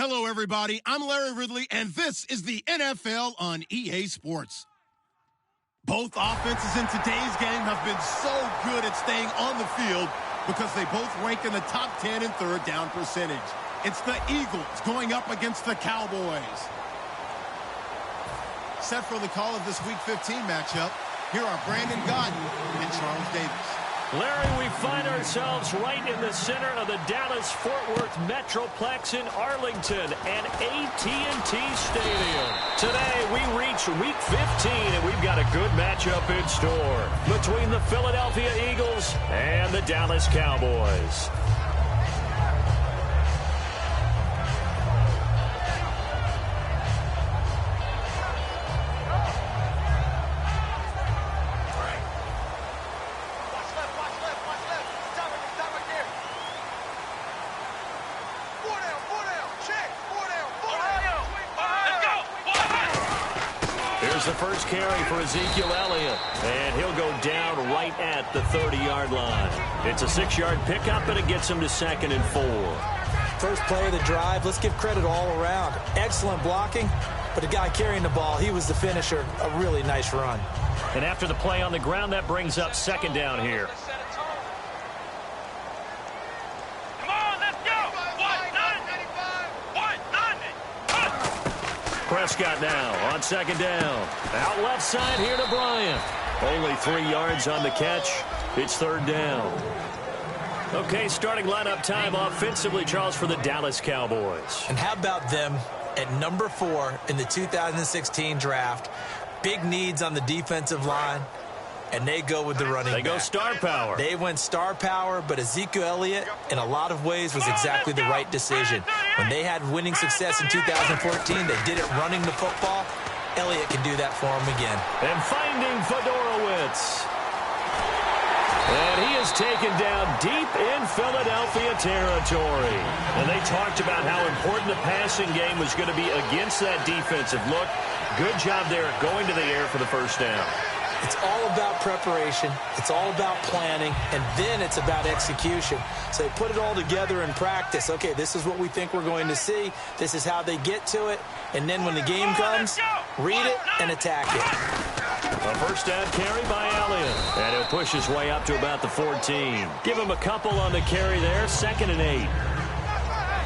Hello, everybody. I'm Larry Ridley, and this is the NFL on EA Sports. Both offenses in today's game have been so good at staying on the field because they both rank in the top 10 in third down percentage. It's the Eagles going up against the Cowboys. Set for the call of this Week 15 matchup, here are Brandon Gaudin and Charles Davis. Larry, we find ourselves right in the center of the Dallas-Fort Worth Metroplex in Arlington and AT&T Stadium. Today, we reach Week 15, and we've got a good matchup in store between the Philadelphia Eagles and the Dallas Cowboys. The first carry for Ezekiel Elliott, and he'll go down right at the 30-yard line. It's a 6-yard pickup, and it gets him to 2nd and 4. First play of the drive, let's give credit all around. Excellent blocking, but the guy carrying the ball, he was the finisher. A really nice run. And after the play on the ground, that brings up 2nd down here. Prescott now on 2nd down. Out left side here to Bryant. Only 3 yards on the catch. It's 3rd down. Okay, starting lineup time offensively, Charles, for the Dallas Cowboys. And how about them at number 4 in the 2016 draft? Big needs on the defensive line. And they go with the running back. They go star power. They went star power, but Ezekiel Elliott, in a lot of ways, was exactly the right decision. When they had winning success in 2014, they did it running the football. Elliott can do that for them again. And finding Fedorowicz. And he is taken down deep in Philadelphia territory. And they talked about how important the passing game was going to be against that defensive look. Good job there going to the air for the first down. It's all about preparation. It's all about planning. And then it's about execution. So they put it all together in practice. Okay, this is what we think we're going to see. This is how they get to it. And then when the game comes, read it and attack it. A first down carry by Elliott. And he'll push his way up to about the 14. Give him a couple on the carry there. 2nd and 8.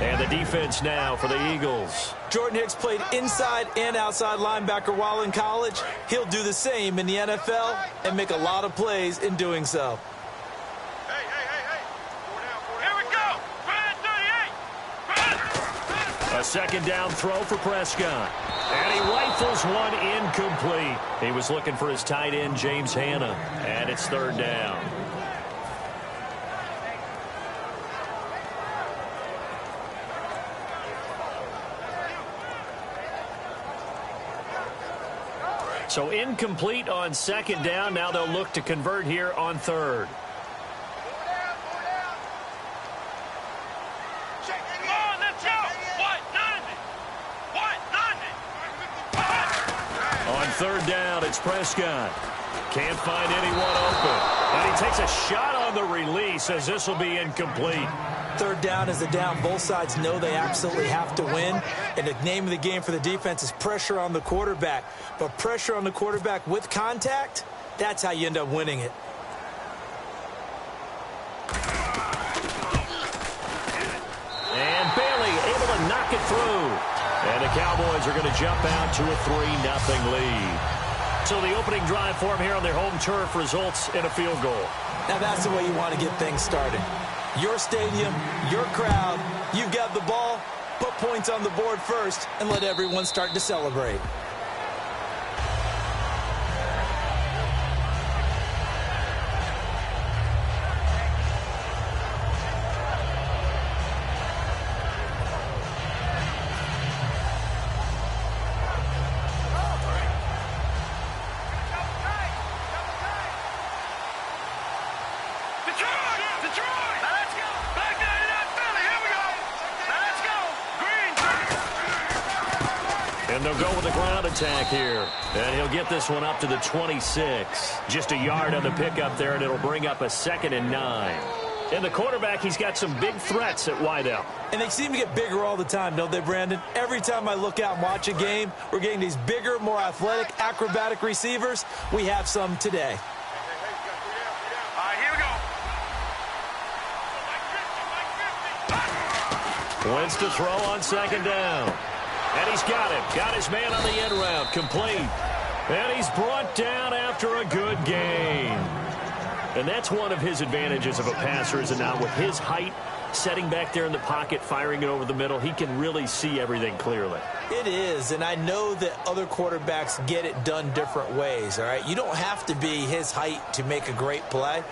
And the defense now for the Eagles. Jordan Hicks played inside and outside linebacker while in college. He'll do the same in the NFL and make a lot of plays in doing so. Hey. Here we go. 38. A 2nd down throw for Prescott. And he rifles one incomplete. He was looking for his tight end, James Hanna. And it's 3rd down. So incomplete on 2nd down. Now they'll look to convert here on 3rd. On 3rd down, it's Prescott. Can't find anyone open. And he takes a shot on the release as this will be incomplete. 3rd down is a down. Both sides know they absolutely have to win. And the name of the game for the defense is pressure on the quarterback. But pressure on the quarterback with contact, that's how you end up winning it. And Bailey able to knock it through. And the Cowboys are going to jump out to a 3-0 lead. So the opening drive for them here on their home turf results in a field goal. Now that's the way you want to get things started. Your stadium, your crowd, you've got the ball, put points on the board first, and let everyone start to celebrate. And they'll go with the ground attack here. And he'll get this one up to the 26. Just a yard on the pickup there, and it'll bring up a 2nd and 9. And the quarterback, he's got some big threats at wideout. And they seem to get bigger all the time, don't they, Brandon? Every time I look out and watch a game, we're getting these bigger, more athletic, acrobatic receivers. We have some today. All right, here we go. Wentz to throw on second down. And he's got him. Got his man on the end route. Complete. And he's brought down after a good gain. And that's one of his advantages of a passer, is it not? With his height, setting back there in the pocket, firing it over the middle, he can really see everything clearly. It is, and I know that other quarterbacks get it done different ways, all right? You don't have to be his height to make a great play.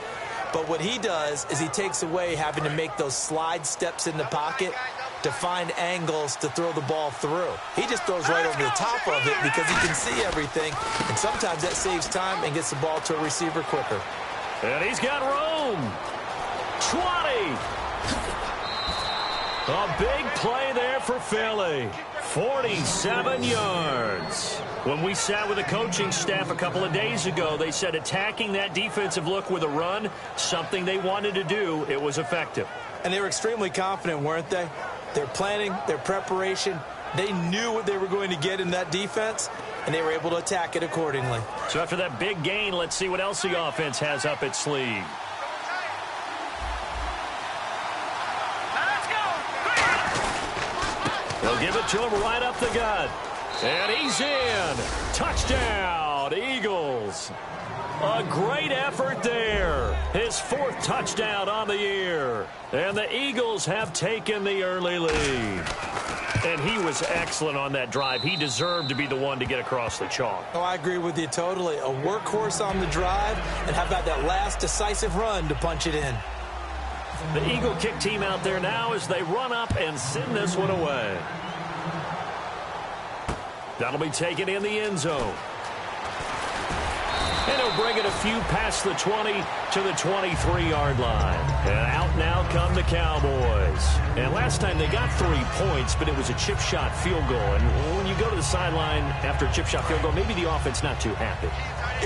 But what he does is he takes away having to make those slide steps in the pocket to find angles to throw the ball through. He just throws right over the top of it because he can see everything, and sometimes that saves time and gets the ball to a receiver quicker. And he's got room. 20. A big play there for Philly. 47 yards. When we sat with the coaching staff a couple of days ago, they said attacking that defensive look with a run, something they wanted to do, it was effective. And they were extremely confident, weren't they? Their planning, their preparation, they knew what they were going to get in that defense, and they were able to attack it accordingly. So after that big gain, let's see what else the offense has up its sleeve. They'll give it to him right up the gut. And he's in. Touchdown, Eagles. A great effort there. His fourth touchdown on the year. And the Eagles have taken the early lead. And he was excellent on that drive. He deserved to be the one to get across the chalk. Oh, I agree with you totally. A workhorse on the drive, and how about that last decisive run to punch it in? The Eagle kick team out there now as they run up and send this one away. That'll be taken in the end zone. And he'll bring it a few past the 20 to the 23-yard line. And out now come the Cowboys. And last time they got 3 points, but it was a chip shot field goal. And when you go to the sideline after a chip shot field goal, maybe the offense not too happy.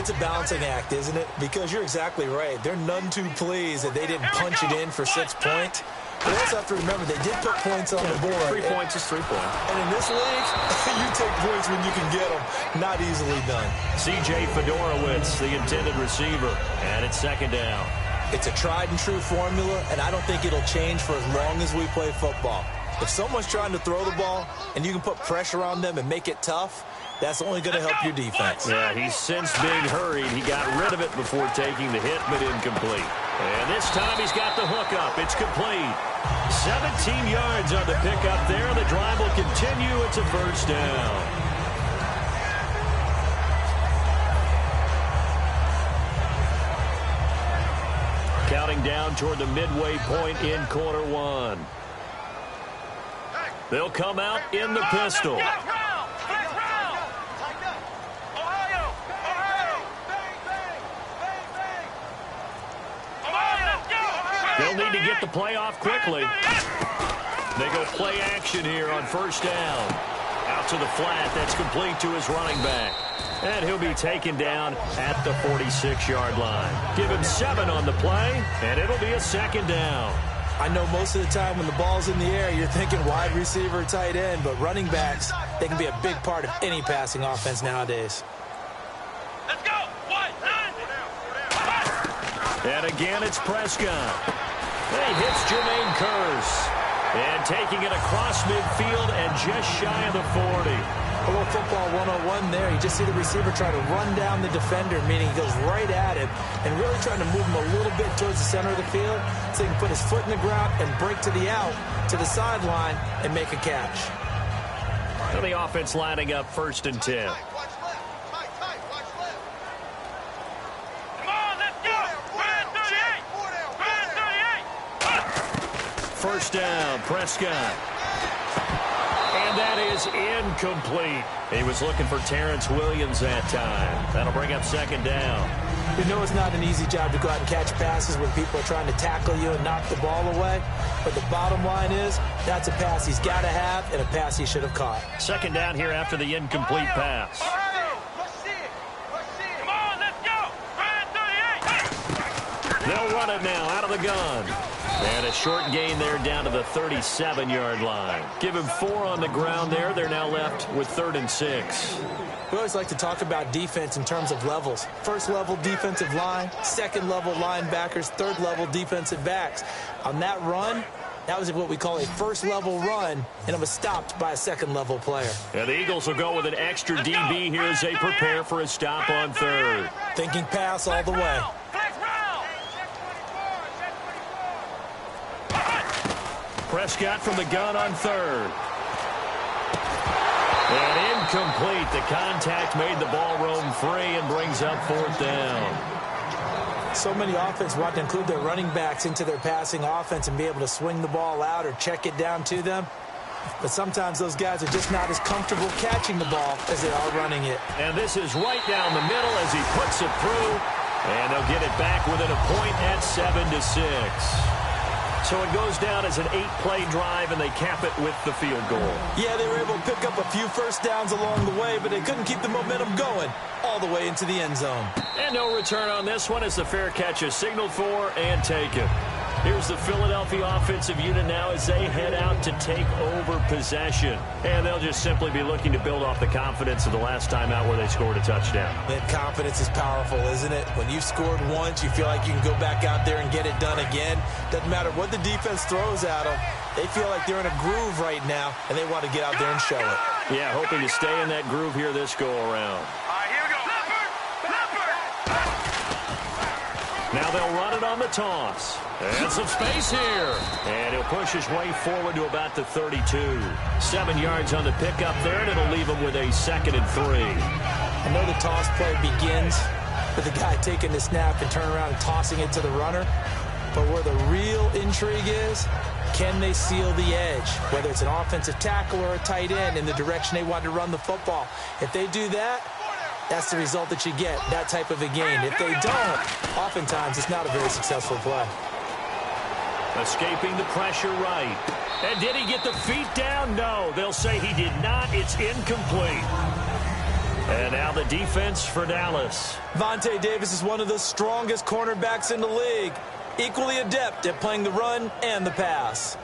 It's a balancing act, isn't it? Because you're exactly right. They're none too pleased that they didn't punch it in for 6 points. But we also have to remember they did put points on the board. 3 points is 3 points. And in this league, you take points when you can get them. Not easily done. C.J. Fedorowicz, the intended receiver. And it's second down. It's a tried and true formula, and I don't think it'll change for as long as we play football. If someone's trying to throw the ball and you can put pressure on them and make it tough, that's only going to help your defense. Yeah, he's since being hurried. He got rid of it before taking the hit, but incomplete. And this time he's got the hook up. It's complete. 17 yards on the pickup there. The drive will continue. It's a first down. Counting down toward the midway point in quarter one. They'll come out in the pistol. They'll need to get the play off quickly. They go play action here on first down. Out to the flat. That's complete to his running back. And he'll be taken down at the 46-yard line. Give him 7 on the play, and it'll be a second down. I know most of the time when the ball's in the air, you're thinking wide receiver, tight end, but running backs, they can be a big part of any passing offense nowadays. Let's go. 1, 9. And again, it's Prescott. He hits Jermaine Kearse. And taking it across midfield and just shy of the 40. A little football 101 there. You just see the receiver try to run down the defender, meaning he goes right at him and really trying to move him a little bit towards the center of the field so he can put his foot in the ground and break to the out, to the sideline, and make a catch. So the offense lining up first and 10. First down, Prescott. And that is incomplete. He was looking for Terrence Williams that time. That'll bring up second down. We know it's not an easy job to go out and catch passes when people are trying to tackle you and knock the ball away. But the bottom line is, that's a pass he's got to have and a pass he should have caught. Second down here after the incomplete pass. They'll run it now out of the gun. And a short gain there down to the 37-yard line. Give him 4 on the ground there. They're now left with 3rd and 6. We always like to talk about defense in terms of levels. First level defensive line, second level linebackers, third level defensive backs. On that run, that was what we call a first level run, and it was stopped by a second level player. And the Eagles will go with an extra DB here as they prepare for a stop on 3rd. Thinking pass all the way. Prescott from the gun on 3rd. And incomplete. The contact made the ball roam free and brings up 4th down. So many offenses want to include their running backs into their passing offense and be able to swing the ball out or check it down to them. But sometimes those guys are just not as comfortable catching the ball as they are running it. And this is right down the middle as he puts it through. And they'll get it back within a point at 7-6. So it goes down as an 8-play drive, and they cap it with the field goal. Yeah, they were able to pick up a few first downs along the way, but they couldn't keep the momentum going all the way into the end zone. And no return on this one as the fair catch is signaled for and taken. Here's the Philadelphia offensive unit now as they head out to take over possession. And they'll just simply be looking to build off the confidence of the last time out where they scored a touchdown. That confidence is powerful, isn't it? When you've scored once, you feel like you can go back out there and get it done again. Doesn't matter what the defense throws at them. They feel like they're in a groove right now, and they want to get out there and show it. Yeah, hoping to stay in that groove here this go-around. Now they'll run it on the toss. And some space here. And he'll push his way forward to about the 32. 7 yards on the pickup there, and it'll leave him with a 2nd and 3. I know the toss play begins with the guy taking the snap and turning around and tossing it to the runner. But where the real intrigue is, can they seal the edge? Whether it's an offensive tackle or a tight end in the direction they want to run the football. If they do that, that's the result that you get, that type of a gain. If they don't, oftentimes it's not a very successful play. Escaping the pressure right. And did he get the feet down? No, they'll say he did not. It's incomplete. And now the defense for Dallas. Vontae Davis is one of the strongest cornerbacks in the league. Equally adept at playing the run and the pass.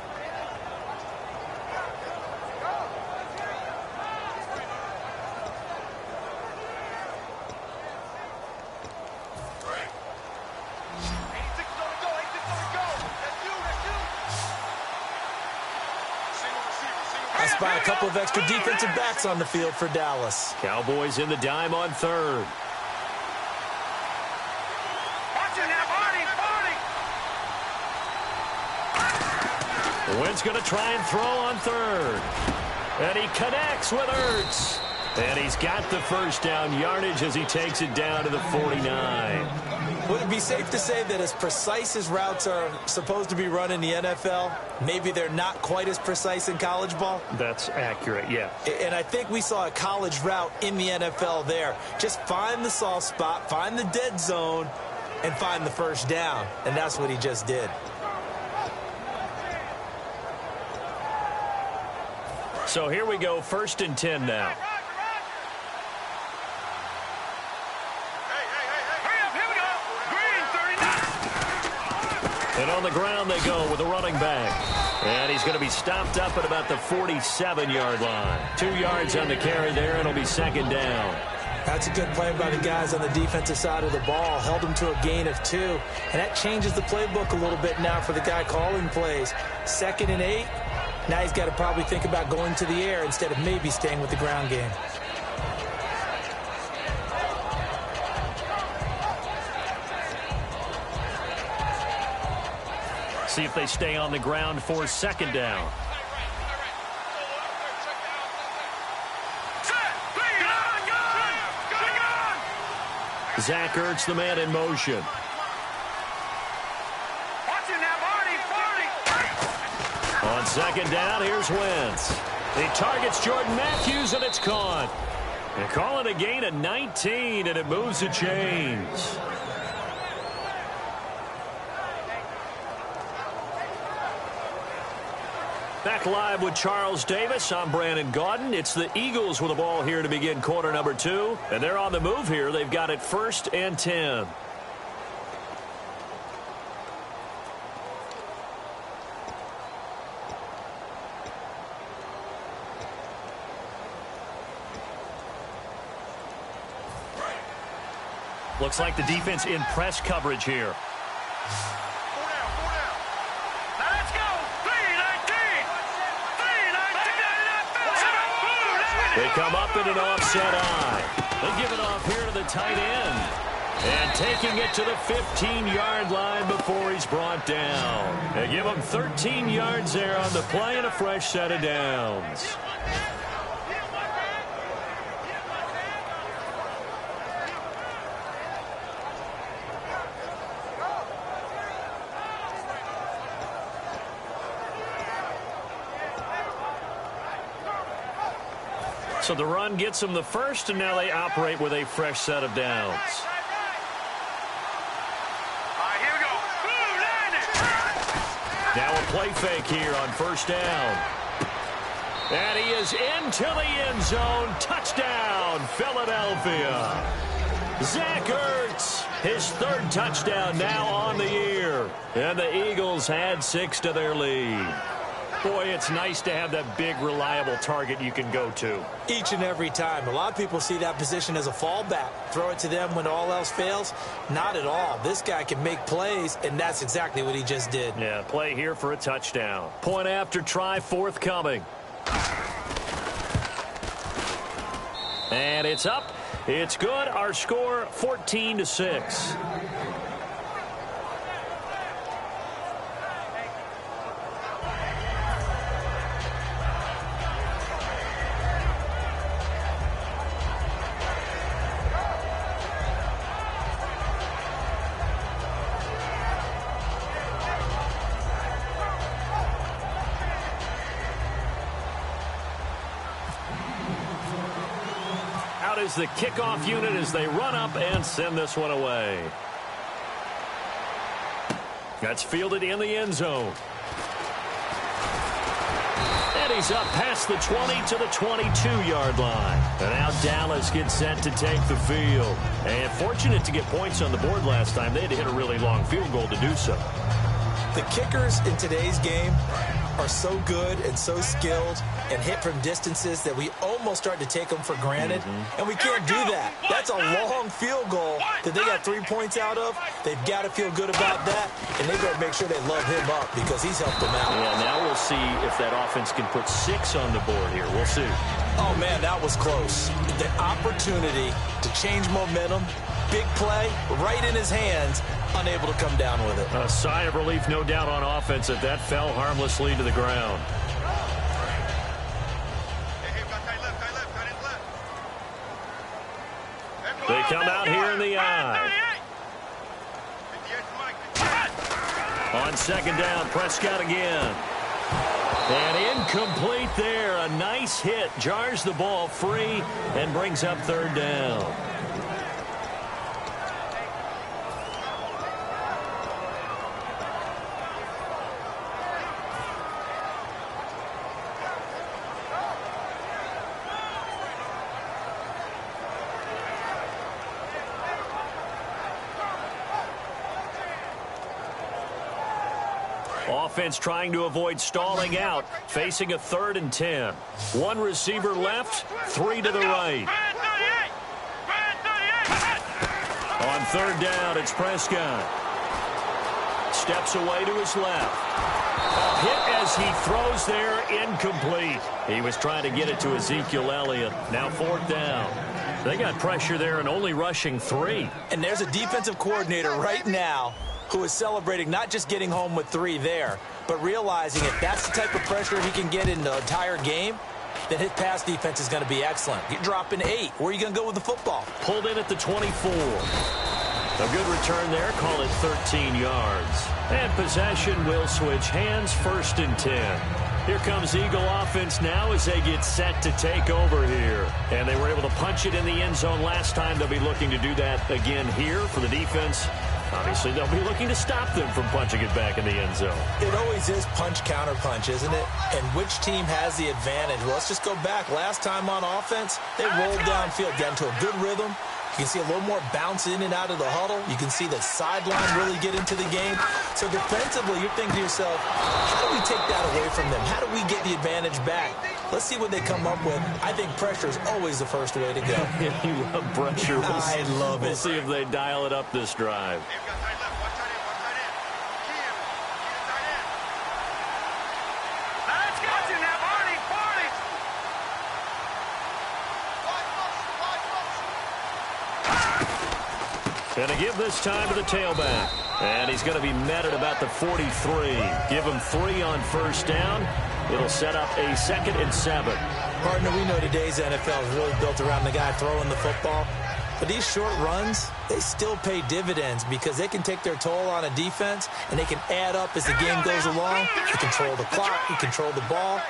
I spy a couple of extra defensive backs on the field for Dallas. Cowboys in the dime on 3rd. Wentz going to try and throw on 3rd. And he connects with Ertz. And he's got the first down yardage as he takes it down to the 49. Would it be safe to say that as precise as routes are supposed to be run in the NFL, maybe they're not quite as precise in college ball? That's accurate, yeah. And I think we saw a college route in the NFL there. Just find the soft spot, find the dead zone, and find the first down. And that's what he just did. So here we go, 1st and 10 now. And on the ground they go with a running back. And he's going to be stopped up at about the 47-yard line. 2 yards on the carry there, and it'll be 2nd down. That's a good play by the guys on the defensive side of the ball. Held him to a gain of 2. And that changes the playbook a little bit now for the guy calling plays. 2nd and 8. Now he's got to probably think about going to the air instead of maybe staying with the ground game. See if they stay on the ground for 2nd down. Zach Ertz, the man in motion. On 2nd down, here's Wentz. He targets Jordan Matthews, and it's caught. They call it a gain of 19, and it moves the chains. Back live with Charles Davis. I'm Brandon Gaudin. It's the Eagles with the ball here to begin quarter number 2. And they're on the move here. They've got it 1st and 10. Looks like the defense in press coverage here. 4 down, 4 down. Now let's go. 3-19. 3-19. They come up in an offset eye. They give it off here to the tight end. And taking it to the 15-yard line before he's brought down. They give him 13 yards there on the play and a fresh set of downs. So the run gets them the first, and now they operate with a fresh set of downs. Now a play fake here on first down. And he is into the end zone. Touchdown, Philadelphia. Zach Ertz, his third touchdown now on the year. And the Eagles add 6 to their lead. Boy, it's nice to have that big, reliable target you can go to. Each and every time. A lot of people see that position as a fallback. Throw it to them when all else fails. Not at all. This guy can make plays, and that's exactly what he just did. Yeah, play here for a touchdown. Point after try forthcoming. And it's up. It's good. Our score, 14-6. Is the kickoff unit as they run up and send this one away. That's fielded in the end zone. And he's up past the 20 to the 22-yard line. And now Dallas gets set to take the field. And fortunate to get points on the board last time. They had to hit a really long field goal to do so. The kickers in today's game are so good and so skilled and hit from distances that we almost start to take them for granted. And we can't do that. That's a long field goal that they got 3 points out of. They've got to feel good about that, and they've got to make sure they love him up because he's helped them out. Yeah, now we'll see if that offense can put 6 on the board here. We'll see. Oh, man, that was close. The opportunity to change momentum, big play, right in his hands, unable to come down with it. A sigh of relief, no doubt, on offense that fell harmlessly to the ground. They come out here in the eye. On second down, Prescott again. And incomplete there. A nice hit. Jars the ball free and brings up third down. Offense trying to avoid stalling out, facing a 3rd and 10. One receiver left, 3 to the right. On third down, it's Prescott. Steps away to his left. A hit as he throws there, incomplete. He was trying to get it to Ezekiel Elliott. Now 4th down. They got pressure there and only rushing 3. And there's a defensive coordinator right now who is celebrating not just getting home with 3 there, but realizing if that's the type of pressure he can get in the entire game, then his pass defense is going to be excellent. You're dropping 8. Where are you going to go with the football? Pulled in at the 24. A good return there, call it 13 yards. And possession will switch hands, 1st and 10. Here comes Eagle offense now as they get set to take over here. And they were able to punch it in the end zone last time. They'll be looking to do that again here for the defense. Obviously, they'll be looking to stop them from punching it back in the end zone. It always is punch-counter-punch, isn't it? And which team has the advantage? Well, let's just go back. Last time on offense, they rolled downfield, got into a good rhythm. You can see a little more bounce in and out of the huddle. You can see the sideline really get into the game. So defensively, you're thinking to yourself, how do we take that away from them? How do we get the advantage back? Let's see what they come up with. I think pressure is always the first way to go. You love pressure. I love it. We'll see if they dial it up this drive. They've got tight left, one tight end, one tight end. Key the tight end. Now let's go. Watch it now, Barney, Barney. Gonna give this time to the tailback. And he's going to be met at about the 43. Give him 3 on first down. It'll set up a 2nd and 7. Partner, we know today's NFL is really built around the guy throwing the football. But these short runs, they still pay dividends because they can take their toll on a defense, and they can add up as the game goes along. You control the clock, you control the ball,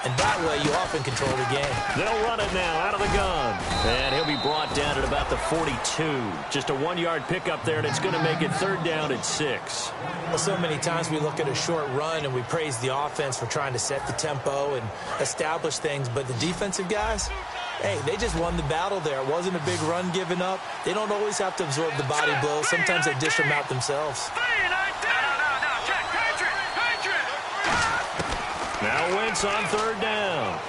and that way you often control the game. They'll run it now out of the gun. And he'll be brought down at about the 42. Just a 1-yard pickup there, and it's going to make it 3rd down at 6. Well, so many times we look at a short run and we praise the offense for trying to set the tempo and establish things. But the defensive guys, hey, they just won the battle there. It wasn't a big run given up. They don't always have to absorb the body blows. Sometimes they dish them out themselves. Now Wentz on 3rd down.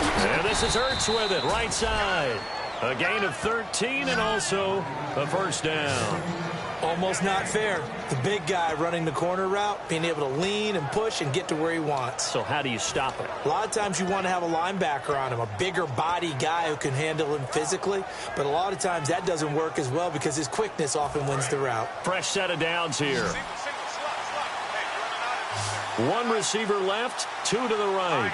And this is Ertz with it, right side. A gain of 13 and also a 1st down. Almost not fair. The big guy running the corner route, being able to lean and push and get to where he wants. So how do you stop it? A lot of times you want to have a linebacker on him, a bigger body guy who can handle him physically. But a lot of times that doesn't work as well because his quickness often wins the route. Fresh set of downs here. 1 receiver left, 2 to the right.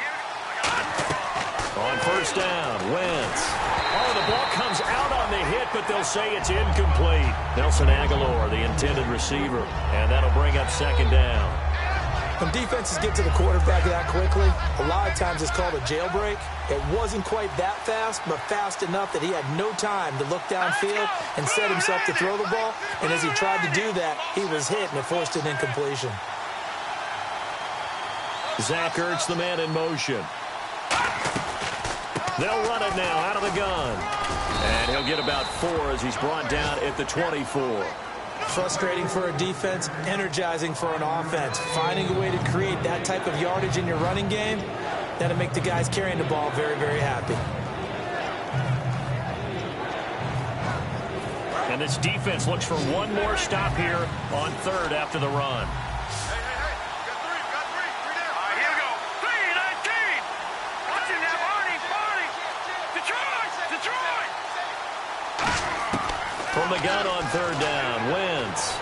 On 1st down, Wentz. Oh, the ball comes out on the hit, but they'll say it's incomplete. Nelson Agholor, the intended receiver, and that'll bring up 2nd down. When defenses get to the quarterback that quickly, a lot of times it's called a jailbreak. It wasn't quite that fast, but fast enough that he had no time to look downfield and set himself to throw the ball. And as he tried to do that, he was hit and it forced an incompletion. Zach Ertz, the man in motion. They'll run it now out of the gun. And he'll get about 4 as he's brought down at the 24. Frustrating for a defense, energizing for an offense. Finding a way to create that type of yardage in your running game, that'll make the guys carrying the ball very, very happy. And this defense looks for 1 more stop here on 3rd after the run. From the gun on 3rd down, Wentz.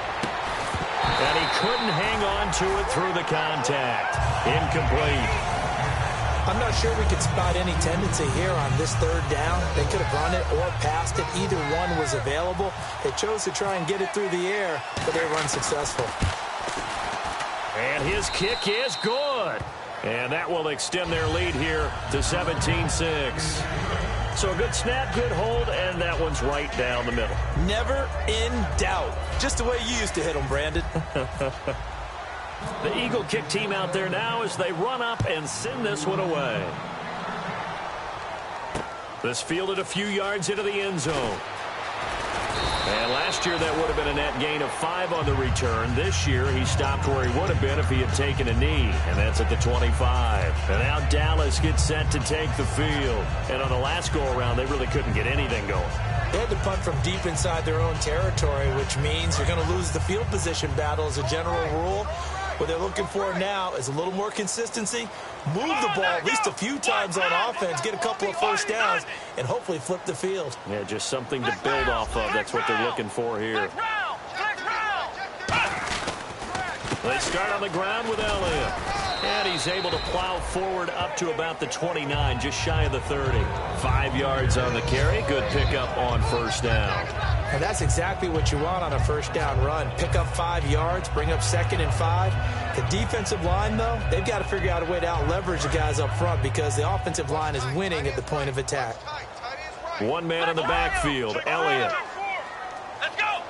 And he couldn't hang on to it through the contact. Incomplete. I'm not sure we could spot any tendency here on this 3rd down. They could have run it or passed it. Either one was available. They chose to try and get it through the air, but they were unsuccessful. And his kick is good. And that will extend their lead here to 17-6. So a good snap, good hold, and that one's right down the middle. Never in doubt. Just the way you used to hit them, Brandon. The Eagle kick team out there now as they run up and send this one away. This fielded a few yards into the end zone. And last year that would have been a net gain of 5 on the return. This year he stopped where he would have been if he had taken a knee, and that's at the 25. And now Dallas gets set to take the field. And on the last go-around, they really couldn't get anything going. They had to punt from deep inside their own territory, which means you're going to lose the field position battle as a general rule. What they're looking for now is a little more consistency, move the ball at least a few times on offense, get a couple of 1st downs, and hopefully flip the field. Yeah, just something to build off of. That's what they're looking for here. They start on the ground with Elliott. And he's able to plow forward up to about the 29, just shy of the 30. 5 yards on the carry. Good pickup on 1st down. And that's exactly what you want on a 1st down run. Pick up 5 yards, bring up 2nd and 5. The defensive line, though, they've got to figure out a way to out-leverage the guys up front because the offensive line is winning at the point of attack. 1 man in the backfield, Elliott. Let's go.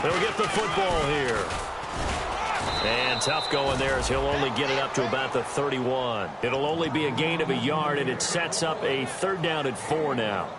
They'll get the football here. And tough going there as he'll only get it up to about the 31. It'll only be a gain of a yard, and it sets up a 3rd down at 4 now.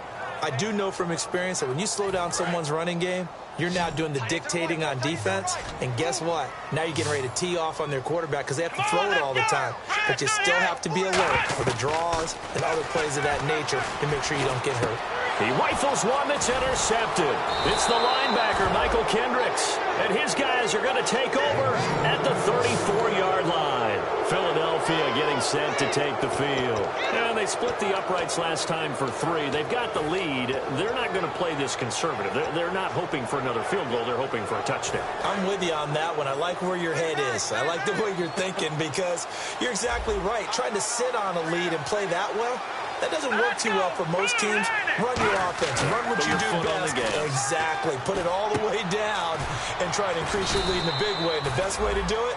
I do know from experience that when you slow down someone's running game, You're now doing the dictating on defense, and guess what? Now you're getting ready to tee off on their quarterback because they have to throw it all the time. But you still have to be alert for the draws and other plays of that nature to make sure you don't get hurt. He rifles one that's intercepted. It's the linebacker, Michael Kendricks. And his guys are going to take over at the 34-yard line. Philadelphia getting set to take the field. And they split the uprights last time for 3. They've got the lead. They're not going to play this conservative. They're not hoping for another field goal. They're hoping for a touchdown. I'm with you on that one. I like where your head is. I like the way you're thinking because you're exactly right. Trying to sit on a lead and play that well, that doesn't work too well for most teams. Run your offense. Run what you do best. Exactly. Put it all the way down and try to increase your lead in a big way. And the best way to do it,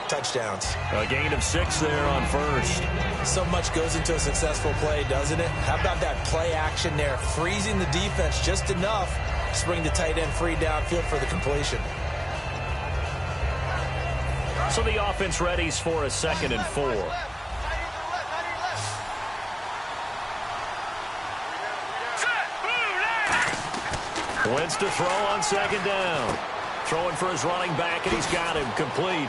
touchdowns. A gain of 6 there on first. So much goes into a successful play, doesn't it? How about that play action there? Freezing the defense just enough to bring the tight end free downfield for the completion. So the offense readies for a 2nd and 4. Wentz to throw on 2nd down. Throwing for his running back, and he's got him complete.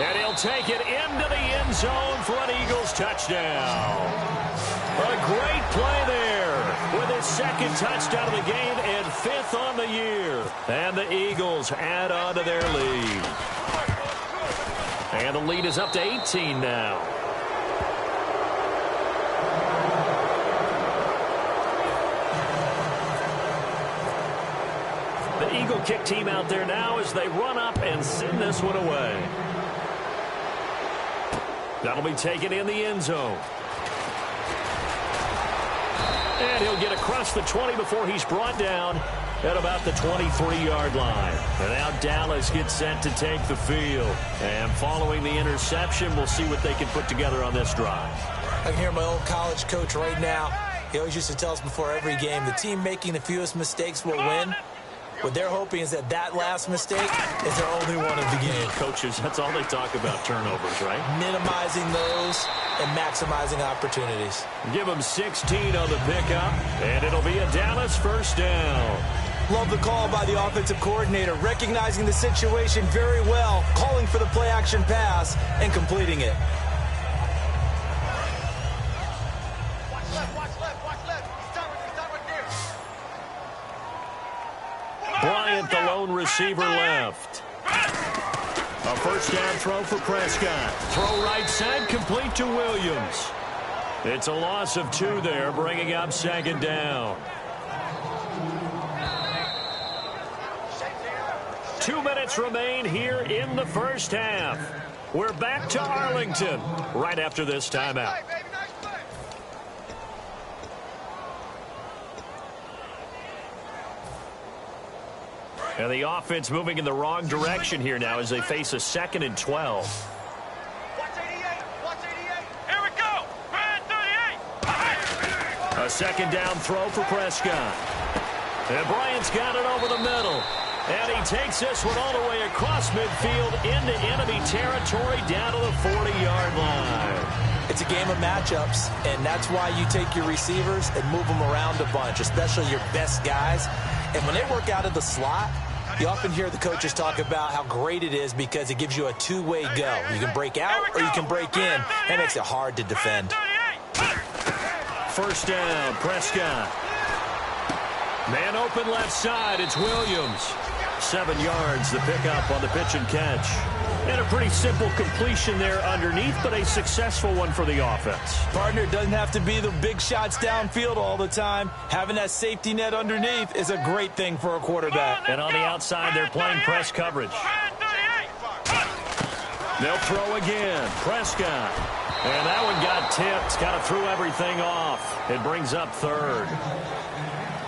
And he'll take it into the end zone for an Eagles touchdown. A great play there with his 2nd touchdown of the game and 5th on the year. And the Eagles add on to their lead. And the lead is up to 18 now. The Eagle kick team out there now as they run up and send this one away. That'll be taken in the end zone. And he'll get across the 20 before he's brought down at about the 23-yard line. And now Dallas gets set to take the field. And following the interception, we'll see what they can put together on this drive. I can hear my old college coach right now. He always used to tell us before every game, the team making the fewest mistakes will win. What they're hoping is that last mistake is their only one of the game. Coaches, that's all they talk about, turnovers, right? Minimizing those and maximizing opportunities. Give them 16 on the pickup, and it'll be a Dallas first down. Love the call by the offensive coordinator, recognizing the situation very well, calling for the play-action pass, and completing it. Bryant, the lone receiver, left. A first down throw for Prescott. Throw right side, complete to Williams. It's a loss of 2 there, bringing up 2nd down. 2 minutes remain here in the first half. We're back to Arlington right after this timeout. And the offense moving in the wrong direction here now as they face a 2nd and 12. Watch 88. Watch 88. Here we go. Brad 38. A 2nd down throw for Prescott. And Bryant's got it over the middle. And he takes this one all the way across midfield into enemy territory down to the 40-yard line. It's a game of matchups, and that's why you take your receivers and move them around a bunch, especially your best guys. And when they work out of the slot, you often hear the coaches talk about how great it is because it gives you a two-way go. You can break out or you can break in. That makes it hard to defend. First down, Prescott. Man open left side, it's Williams. 7 yards, the pickup on the pitch and catch. And a pretty simple completion there underneath, but a successful one for the offense. Partner, it doesn't have to be the big shots downfield all the time. Having that safety net underneath is a great thing for a quarterback. And on the outside, they're playing press coverage. They'll throw again. Prescott. And that one got tipped. Kind of threw everything off. It brings up 3rd.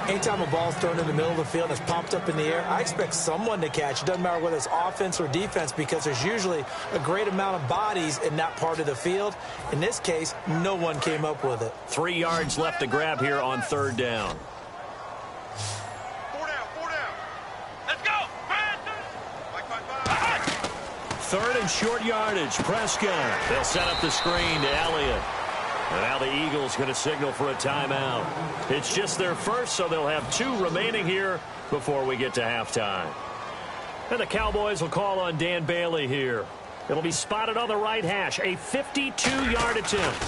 Anytime a ball's thrown in the middle of the field and it's popped up in the air, I expect someone to catch. It doesn't matter whether it's offense or defense because there's usually a great amount of bodies in that part of the field. In this case, no one came up with it. 3 yards left to grab here on 3rd down. 4 down. Let's go. 3rd and short yardage. Prescott. They'll set up the screen to Elliott. And now the Eagles going to signal for a timeout. It's just their first, so they'll have 2 remaining here before we get to halftime. And the Cowboys will call on Dan Bailey here. It'll be spotted on the right hash, a 52-yard attempt.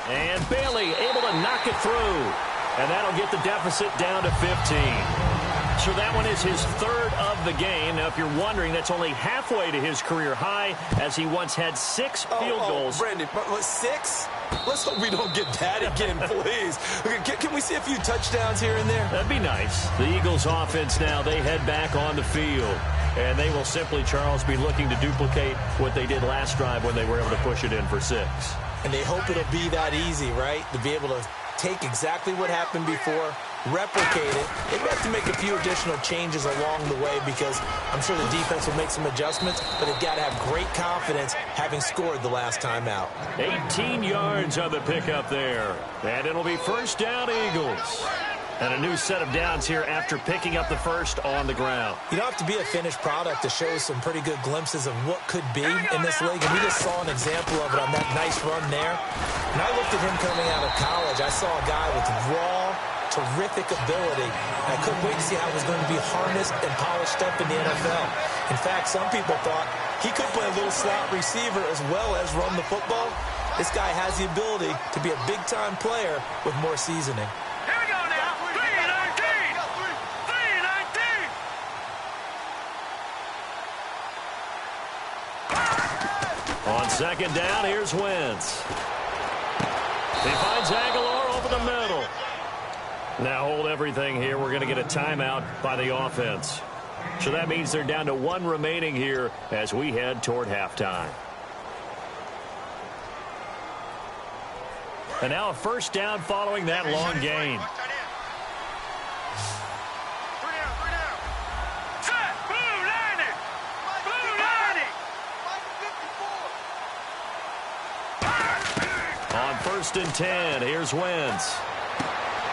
And Bailey able to knock it through. And that'll get the deficit down to 15. So that one is his third of the game. Now, if you're wondering, that's only halfway to his career high, as he once had 6 field goals. Brandon, but 6? Let's hope we don't get that again, please. Can we see a few touchdowns here and there? That'd be nice. The Eagles offense now, they head back on the field. And they will simply, Charles, be looking to duplicate what they did last drive when they were able to push it in for 6. And they hope it'll be that easy, right? To be able to take exactly what happened before, replicate it. They have to make a few additional changes along the way because I'm sure the defense will make some adjustments, but they've got to have great confidence having scored the last time out. 18 yards on the pickup there. And it'll be first down, Eagles. And a new set of downs here after picking up the first on the ground. You don't have to be a finished product to show some pretty good glimpses of what could be in this league. And we just saw an example of it on that nice run there. And I looked at him coming out of college. I saw a guy with raw, terrific ability. I couldn't wait to see how it was going to be harnessed and polished up in the NFL. In fact, some people thought he could play a little slot receiver as well as run the football. This guy has the ability to be a big-time player with more seasoning. Here we go now. 319. 319. On second down, here's Wentz. He finds Aguilar over the middle. Now hold everything here. We're going to get a timeout by the offense. So that means they're down to 1 remaining here as we head toward halftime. And now a first down following that long gain. 3 down. Set. Blue lining. On first and 10, here's Wentz.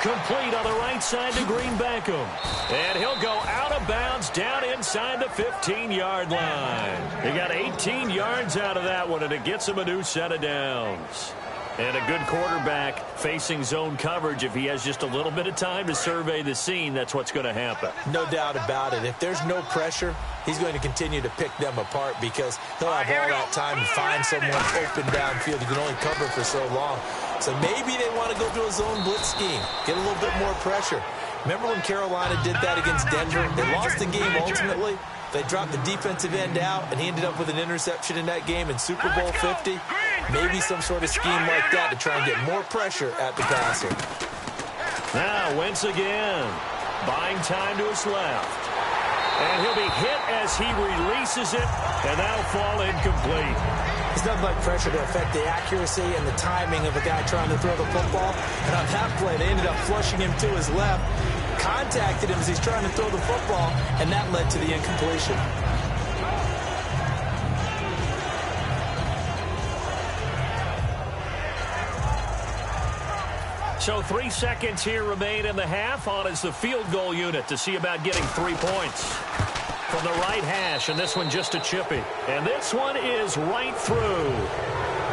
Complete on the right side to Green Beckham. And he'll go out of bounds down inside the 15-yard line. He got 18 yards out of that one, and it gets him a new set of downs. And a good quarterback facing zone coverage. If he has just a little bit of time to survey the scene, that's what's going to happen. No doubt about it. If there's no pressure, he's going to continue to pick them apart because he'll have all that time to find someone open downfield. He can only cover for so long. So maybe they want to go to a zone blitz scheme, get a little bit more pressure. Remember when Carolina did that against Denver? They lost the game ultimately. They dropped the defensive end out, and he ended up with an interception in that game in Super Bowl 50. Maybe some sort of scheme like that to try and get more pressure at the passer. Now Wentz again, buying time to his left. And he'll be hit as he releases it, and that'll fall incomplete. It's nothing like pressure to affect the accuracy and the timing of a guy trying to throw the football. And on that play, they ended up flushing him to his left, contacted him as he's trying to throw the football, and that led to the incompletion. So 3 seconds here remain in the half. On is the field goal unit to see about getting 3 points. From the right hash, and this one just a chippy. And this one is right through.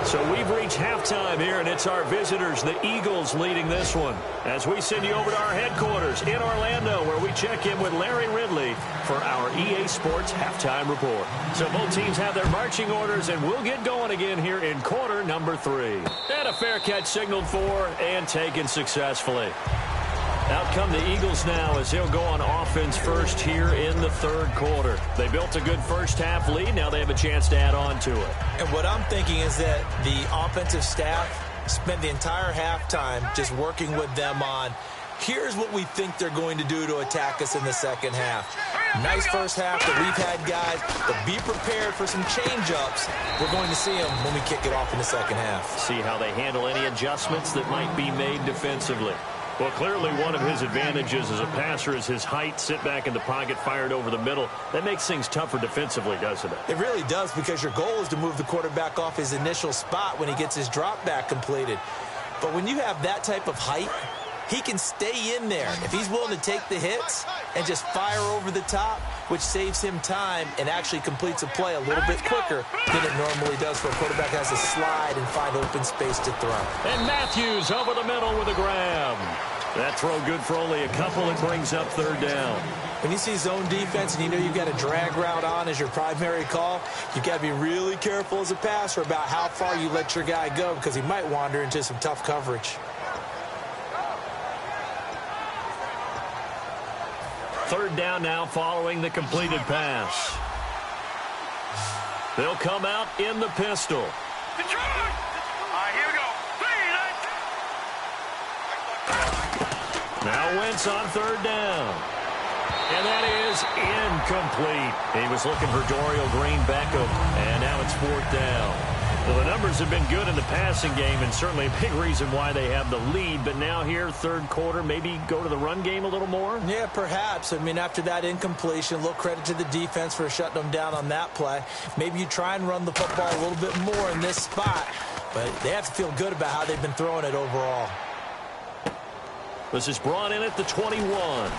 So we've reached halftime here, and it's our visitors, the Eagles, leading this one. As we send you over to our headquarters in Orlando, where we check in with Larry Ridley for our EA Sports Halftime Report. So both teams have their marching orders, and we'll get going again here in quarter number 3. And a fair catch signaled for and taken successfully. Out come the Eagles now as he'll go on offense first here in the third quarter. They built a good first half lead. Now they have a chance to add on to it. And what I'm thinking is that the offensive staff spent the entire halftime just working with them on, here's what we think they're going to do to attack us in the second half. Nice first half that we've had, guys, but be prepared for some change-ups. We're going to see them when we kick it off in the second half. See how they handle any adjustments that might be made defensively. Well, clearly one of his advantages as a passer is his height, sit back in the pocket, fired over the middle. That makes things tougher defensively, doesn't it? It really does, because your goal is to move the quarterback off his initial spot when he gets his drop back completed. But when you have that type of height, he can stay in there if he's willing to take the hits and just fire over the top, which saves him time and actually completes a play a little bit quicker than it normally does for a quarterback who has to slide and find open space to throw. And Matthews over the middle with a grab. That throw good for only a couple. It brings up third down. When you see zone defense and you know you've got a drag route on as your primary call, you've got to be really careful as a passer about how far you let your guy go because he might wander into some tough coverage. Third down now following the completed pass. They'll come out in the pistol. Detroit! Here we go. Now Wentz on third down. And that is incomplete. He was looking for Dorial Green Beckham, and now it's fourth down. Well, the numbers have been good in the passing game, and certainly a big reason why they have the lead. But now here, third quarter, maybe go to the run game a little more? Yeah, perhaps. I mean, after that incompletion, a little credit to the defense for shutting them down on that play. Maybe you try and run the football a little bit more in this spot. But they have to feel good about how they've been throwing it overall. This is brought in at the 21.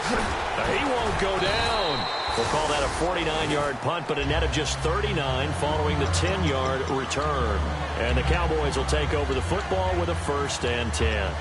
He won't go down. We'll call that a 49-yard punt, but a net of just 39 following the 10-yard return. And the Cowboys will take over the football with a 1st and 10.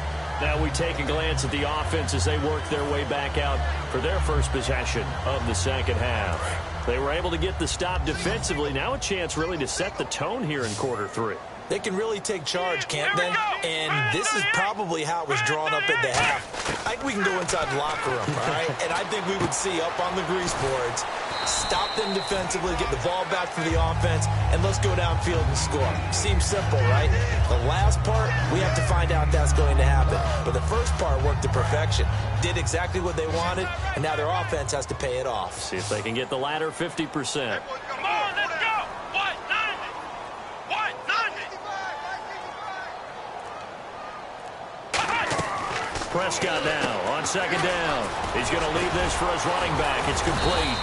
Now we take a glance at the offense as they work their way back out for their first possession of the second half. They were able to get the stop defensively. Now a chance really to set the tone here in quarter 3. They can really take charge, can't they? And this is probably how it was drawn up at the half. I think we can go inside the locker room, all right? And I think we would see up on the grease boards, stop them defensively, get the ball back to the offense, and let's go downfield and score. Seems simple, right? The last part, we have to find out if that's going to happen. But the first part worked to perfection. Did exactly what they wanted, and now their offense has to pay it off. See if they can get the latter 50%. Come on, let's go! What? 90! What? 90! Prescott now on second down. He's going to leave this for his running back. It's complete.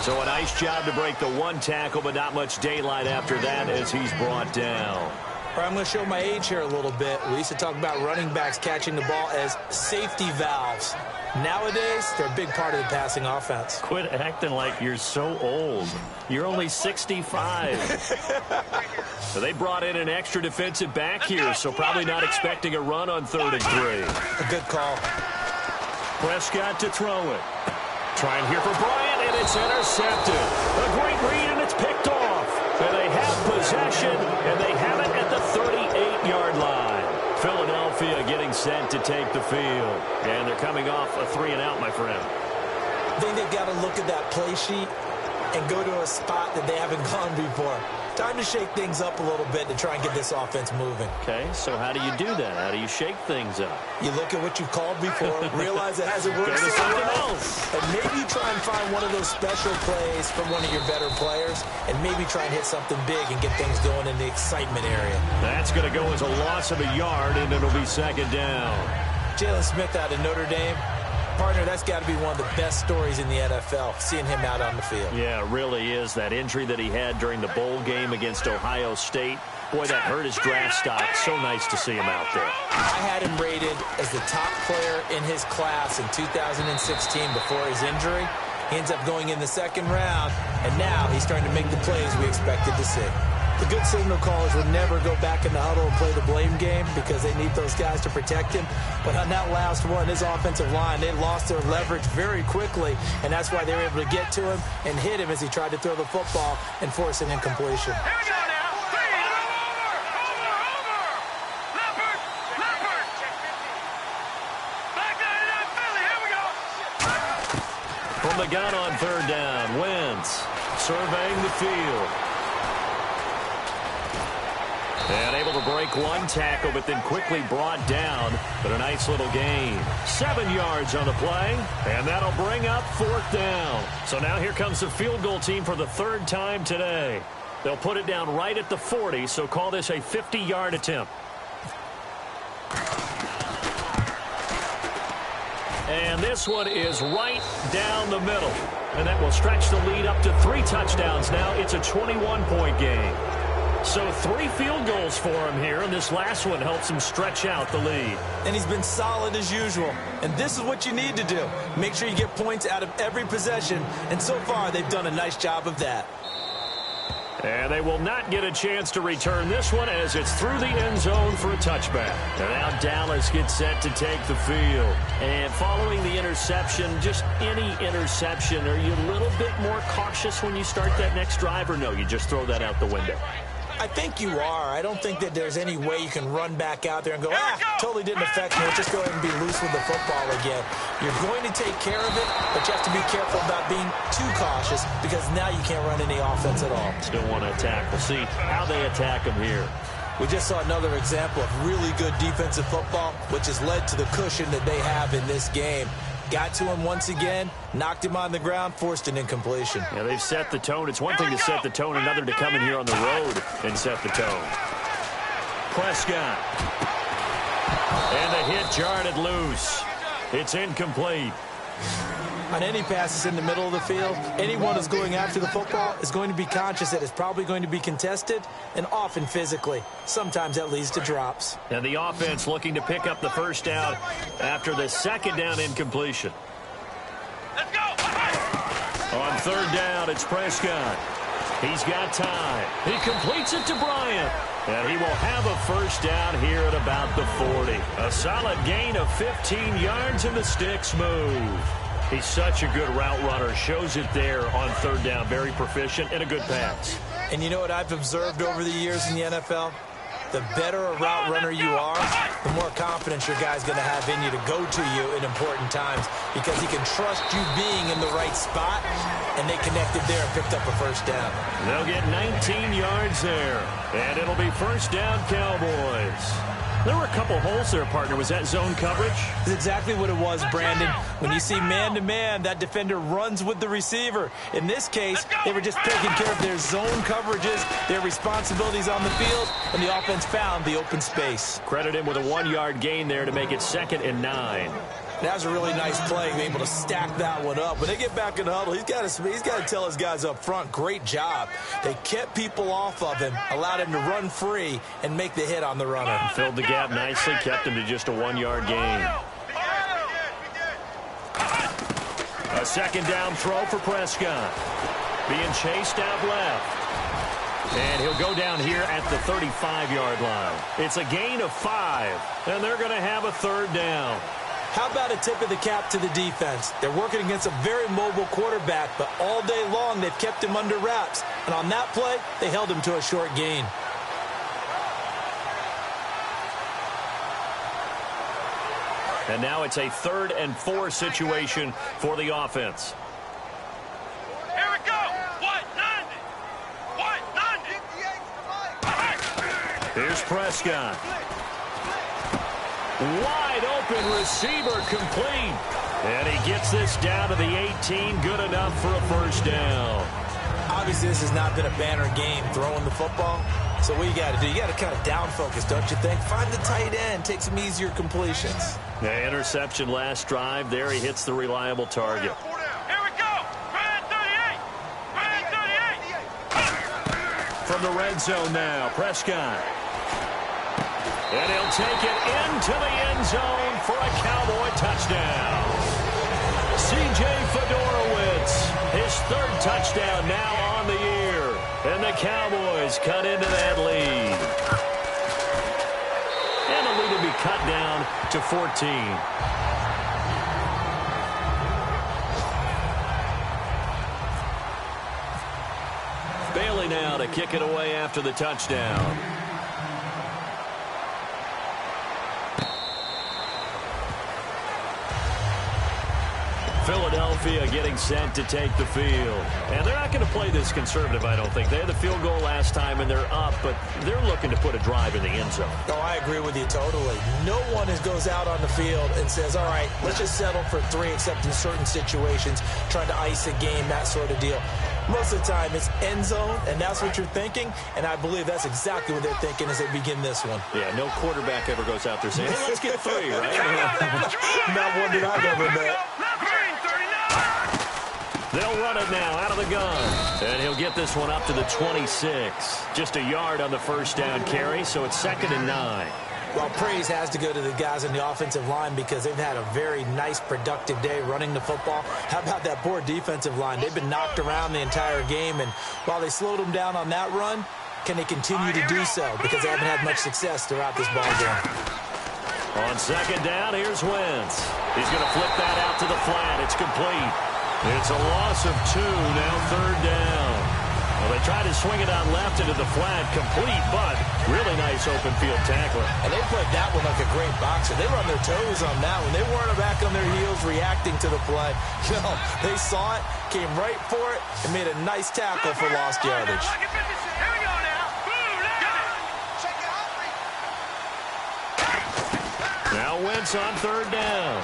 So a nice job to break the one tackle, but not much daylight after that as he's brought down. All right, I'm going to show my age here a little bit. We used to talk about running backs catching the ball as safety valves. Nowadays, they're a big part of the passing offense. Quit acting like you're so old. You're only 65. So they brought in an extra defensive back here, so probably not expecting a run on 3rd and 3. A good call. Prescott to throw it. Trying here for Bryant, and it's intercepted. A great read, and it's picked off. And they have possession, and they have it at the 38-yard line. Philadelphia getting set to take the field. And they're coming off a 3-and-out, my friend. I think they've got to look at that play sheet and go to a spot that they haven't gone before. Time to shake things up a little bit to try and get this offense moving. Okay, so how do you do that? How do you shake things up? You look at what you called before, realize it hasn't worked Go to so something well, else. and maybe try and find one of those special plays from one of your better players, and maybe try and hit something big and get things going in the excitement area. That's going to go as a loss of a yard, and it'll be second down. Jalen Smith out of Notre Dame. Partner, that's got to be one of the best stories in the NFL, seeing him out on the field. Yeah, it really is. That injury that he had during the bowl game against Ohio State, boy, that hurt his draft stock. So nice to see him out there. I had him rated as the top player in his class in 2016 before his injury. He ends up going in the 2nd round, and now he's starting to make the plays we expected to see. The good signal callers would never go back in the huddle and play the blame game because they need those guys to protect him. But on that last one, his offensive line, they lost their leverage very quickly, and that's why they were able to get to him and hit him as he tried to throw the football and force an incompletion. Here we go now. Over. Leopard. Back down to that Philly. Here we go. From the gun on 3rd down, Wentz surveying the field. And able to break one tackle, but then quickly brought down. But a nice little gain. 7 yards on the play, and that'll bring up 4th down. So now here comes the field goal team for the 3rd time today. They'll put it down right at the 40, so call this a 50-yard attempt. And this one is right down the middle. And that will stretch the lead up to 3 touchdowns now. It's a 21-point game. So 3 field goals for him here, and this last one helps him stretch out the lead. And he's been solid as usual. And this is what you need to do. Make sure you get points out of every possession. And so far, they've done a nice job of that. And they will not get a chance to return this one as it's through the end zone for a touchback. And now Dallas gets set to take the field. And following the interception, just any interception, are you a little bit more cautious when you start that next drive, or no, you just throw that out the window? I think you are. I don't think that there's any way you can run back out there and go, totally didn't affect me. Let's just go ahead and be loose with the football again. You're going to take care of it, but you have to be careful about being too cautious because now you can't run any offense at all. Still want to attack. We'll see how they attack them here. We just saw another example of really good defensive football, which has led to the cushion that they have in this game. Got to him once again, knocked him on the ground, forced an incompletion. Yeah, they've set the tone. It's one thing to set the tone, another to come in here on the road and set the tone. Prescott. And the hit jarred loose. It's incomplete. On any passes in the middle of the field, anyone who's going after the football is going to be conscious that it's probably going to be contested and often physically. Sometimes that leads to drops. And the offense looking to pick up the first down after the second down incompletion. Let's go. On third down, it's Prescott. He's got time. He completes it to Bryant. And he will have a first down here at about the 40. A solid gain of 15 yards, and the sticks move. He's such a good route runner. Shows it there on third down. Very proficient and a good pass. And you know what I've observed over the years in the NFL? The better a route runner you are, the more confidence your guy's going to have in you to go to you in important times because he can trust you being in the right spot, and they connected there and picked up a first down. They'll get 19 yards there, and it'll be first down Cowboys. There were a couple holes there, partner. Was that zone coverage? That's exactly what it was, Brandon. When you see man-to-man, that defender runs with the receiver. In this case, they were just taking care of their zone coverages, their responsibilities on the field, and the offense found the open space. Credit him with a 1-yard gain there to make it 2nd and 9. That was a really nice play, being able to stack that one up. When they get back in the huddle, he's got to tell his guys up front, great job. They kept people off of him, allowed him to run free, and make the hit on the runner. Filled the gap nicely, kept him to just a 1-yard gain. A second down throw for Prescott. Being chased out left. And he'll go down here at the 35-yard line. It's a gain of 5, and they're going to have a third down. How about a tip of the cap to the defense? They're working against a very mobile quarterback, but all day long they've kept him under wraps. And on that play, they held him to a short gain. And now it's a 3rd and 4 situation for the offense. Here we go. What? 90. Here's Prescott. Wide open receiver complete. And he gets this down to the 18. Good enough for a first down. Obviously, this has not been a banner game throwing the football. So what you got to do, you got to kind of down focus, don't you think? Find the tight end, take some easier completions. The interception last drive. There he hits the reliable target. Here we go. Red 38. Red 38. From the red zone now, Prescott. And he'll take it into the end zone for a Cowboy touchdown. C.J. Fedorowicz, his 3rd touchdown now on the year. And the Cowboys cut into that lead. And the lead will be cut down to 14. Bailey now to kick it away after the touchdown. Philadelphia getting set to take the field. And they're not going to play this conservative, I don't think. They had the field goal last time, and they're up, but they're looking to put a drive in the end zone. No, I agree with you totally. No one goes out on the field and says, all right, let's just settle for 3, except in certain situations, trying to ice a game, that sort of deal. Most of the time, it's end zone, and that's what you're thinking, and I believe that's exactly what they're thinking as they begin this one. Yeah, no quarterback ever goes out there saying, hey, let's get 3, right? Not one that I've ever met. They'll run it now out of the gun. And he'll get this one up to the 26. Just a yard on the first down carry, so it's 2nd and 9. Well, praise has to go to the guys on the offensive line because they've had a very nice, productive day running the football. How about that poor defensive line? They've been knocked around the entire game, and while they slowed them down on that run, can they continue to do so? Because they haven't had much success throughout this ball game. On second down, here's Wentz. He's going to flip that out to the flat. It's complete. It's a loss of 2, now third down. Well, they tried to swing it out left into the flat, complete, but really nice open field tackling. And they played that one like a great boxer. They were on their toes on that one. They weren't back on their heels reacting to the play. No, they saw it, came right for it, and made a nice tackle for lost yardage. Now Wentz on third down.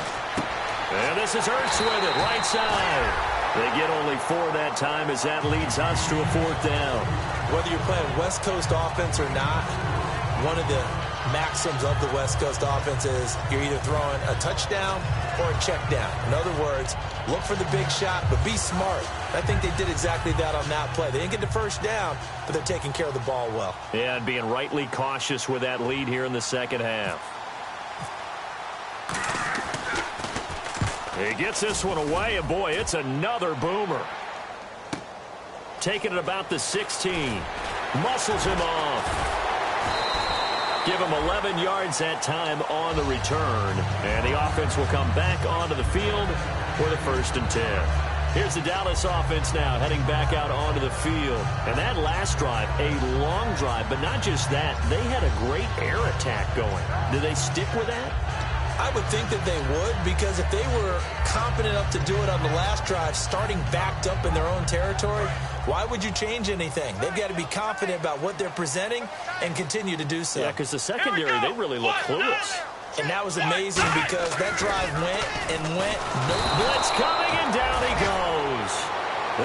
And this is Ertz with it, right side. They get only 4 that time as that leads us to a 4th down. Whether you're playing West Coast offense or not, one of the maxims of the West Coast offense is you're either throwing a touchdown or a check down. In other words, look for the big shot, but be smart. I think they did exactly that on that play. They didn't get the first down, but they're taking care of the ball well. Yeah, and being rightly cautious with that lead here in the second half. He gets this one away, and boy, it's another boomer. Taking it about the 16. Muscles him off. Give him 11 yards that time on the return. And the offense will come back onto the field for the 1st and 10. Here's the Dallas offense now heading back out onto the field. And that last drive, a long drive, but not just that. They had a great air attack going. Do they stick with that? I would think that they would, because if they were competent enough to do it on the last drive, starting backed up in their own territory, why would you change anything? They've got to be confident about what they're presenting and continue to do so. Yeah, because the secondary, they really look clueless. And that was amazing because that drive went and went. Blitz coming, and down he goes.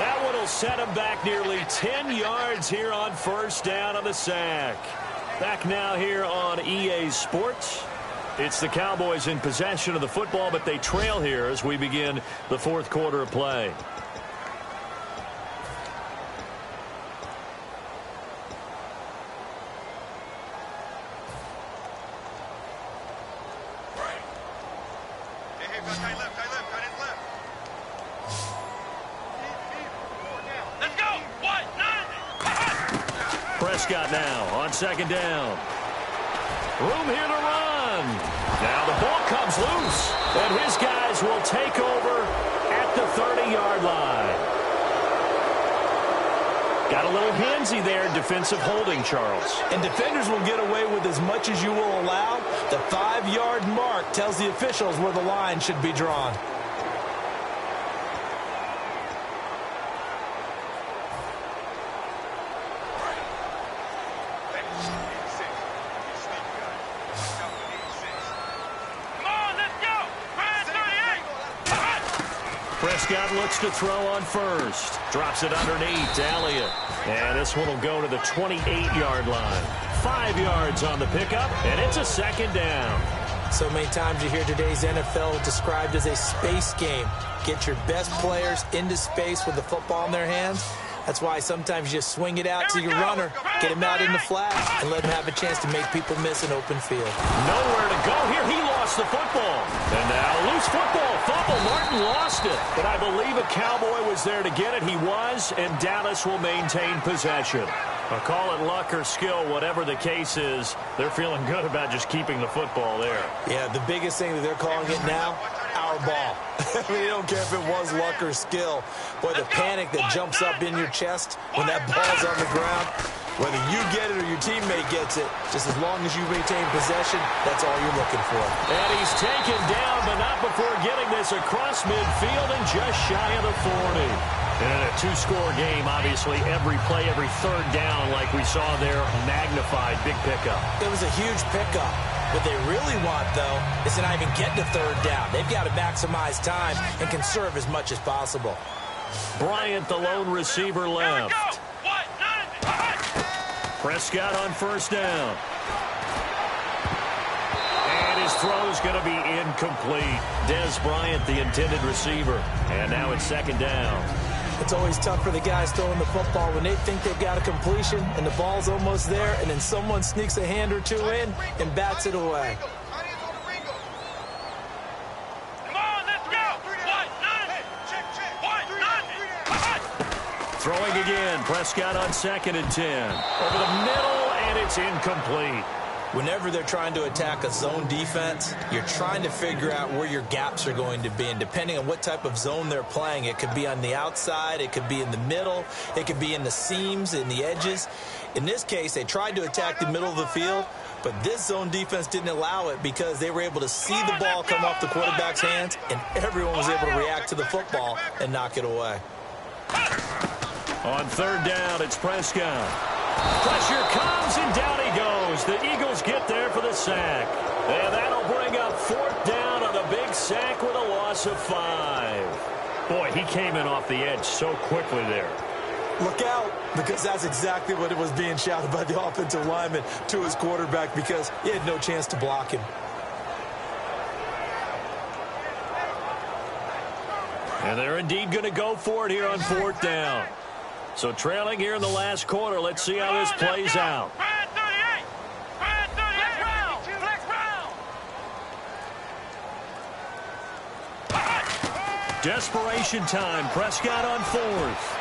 That one will set him back nearly 10 yards here on 1st down on the sack. Back now here on EA Sports. It's the Cowboys in possession of the football, but they trail here as we begin the 4th quarter of play. Let's go! What? Prescott now on second down. Room here to run. Now the ball comes loose, and his guys will take over at the 30-yard line. Got a little handsy there, defensive holding, Charles. And defenders will get away with as much as you will allow. The 5-yard mark tells the officials where the line should be drawn. Prescott looks to throw on first. Drops it underneath to Elliott. And this one will go to the 28-yard line. 5 yards on the pickup, and it's a 2nd down. So many times you hear today's NFL described as a space game. Get your best players into space with the football in their hands. That's why sometimes you just swing it out to your runner, get him out in the flat, and let him have a chance to make people miss an open field. Nowhere to go here. He lost the football. And now loose football. Fumble. Martin lost it. But I believe a Cowboy was there to get it. He was, and Dallas will maintain possession. I'll call it luck or skill, whatever the case is. They're feeling good about just keeping the football there. Yeah, the biggest thing that they're calling it now, our ball. I mean, they don't care if it was luck or skill. Boy, the panic that jumps up in your chest when that ball's on the ground, whether you get it or your teammate gets it, just as long as you maintain possession, that's all you're looking for. And he's taken down, but not before getting this across midfield and just shy of the 40. And in a 2-score game, obviously, every play, every 3rd down, like we saw there, magnified, big pickup. It was a huge pickup. What they really want, though, is to not even get to 3rd down. They've got to maximize time and conserve as much as possible. Bryant, the lone receiver, left. Prescott on 1st down. And his throw's going to be incomplete. Dez Bryant, the intended receiver. And now it's 2nd down. It's always tough for the guys throwing the football when they think they've got a completion and the ball's almost there, and then someone sneaks a hand or two in and bats it away. Throwing again. Prescott on 2nd and 10. Over the middle, and it's incomplete. Whenever they're trying to attack a zone defense, you're trying to figure out where your gaps are going to be. And depending on what type of zone they're playing, it could be on the outside, it could be in the middle, it could be in the seams, in the edges. In this case, they tried to attack the middle of the field, but this zone defense didn't allow it because they were able to see the ball come off the quarterback's hands, and everyone was able to react to the football and knock it away. On 3rd down, it's Prescott. Pressure comes, and down he goes. The Eagles get there for the sack. And that'll bring up 4th down on a big sack with a loss of 5. Boy, he came in off the edge so quickly there. Look out, because that's exactly what it was being shouted by the offensive lineman to his quarterback because he had no chance to block him. And they're indeed going to go for it here on 4th down. So trailing here in the last quarter, let's see how this plays out. Desperation time. Prescott on 4th.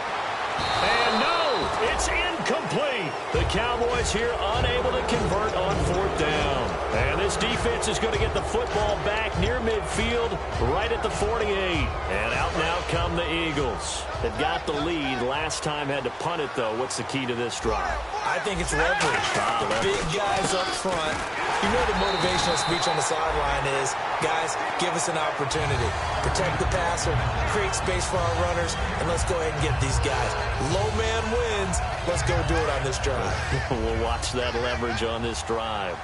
And no, it's incomplete. The Cowboys here unable to convert on 4th down. And this defense is going to get the football back near midfield, right at the 48. And out now come the Eagles. They've got the lead. Last time had to punt it, though. What's the key to this drive? I think it's leverage. The big guys up front. You know the motivational speech on the sideline is, guys, give us an opportunity. Protect the passer, create space for our runners, and let's go ahead and get these guys. Low man wins. Let's go do it on this drive. We'll watch that leverage on this drive.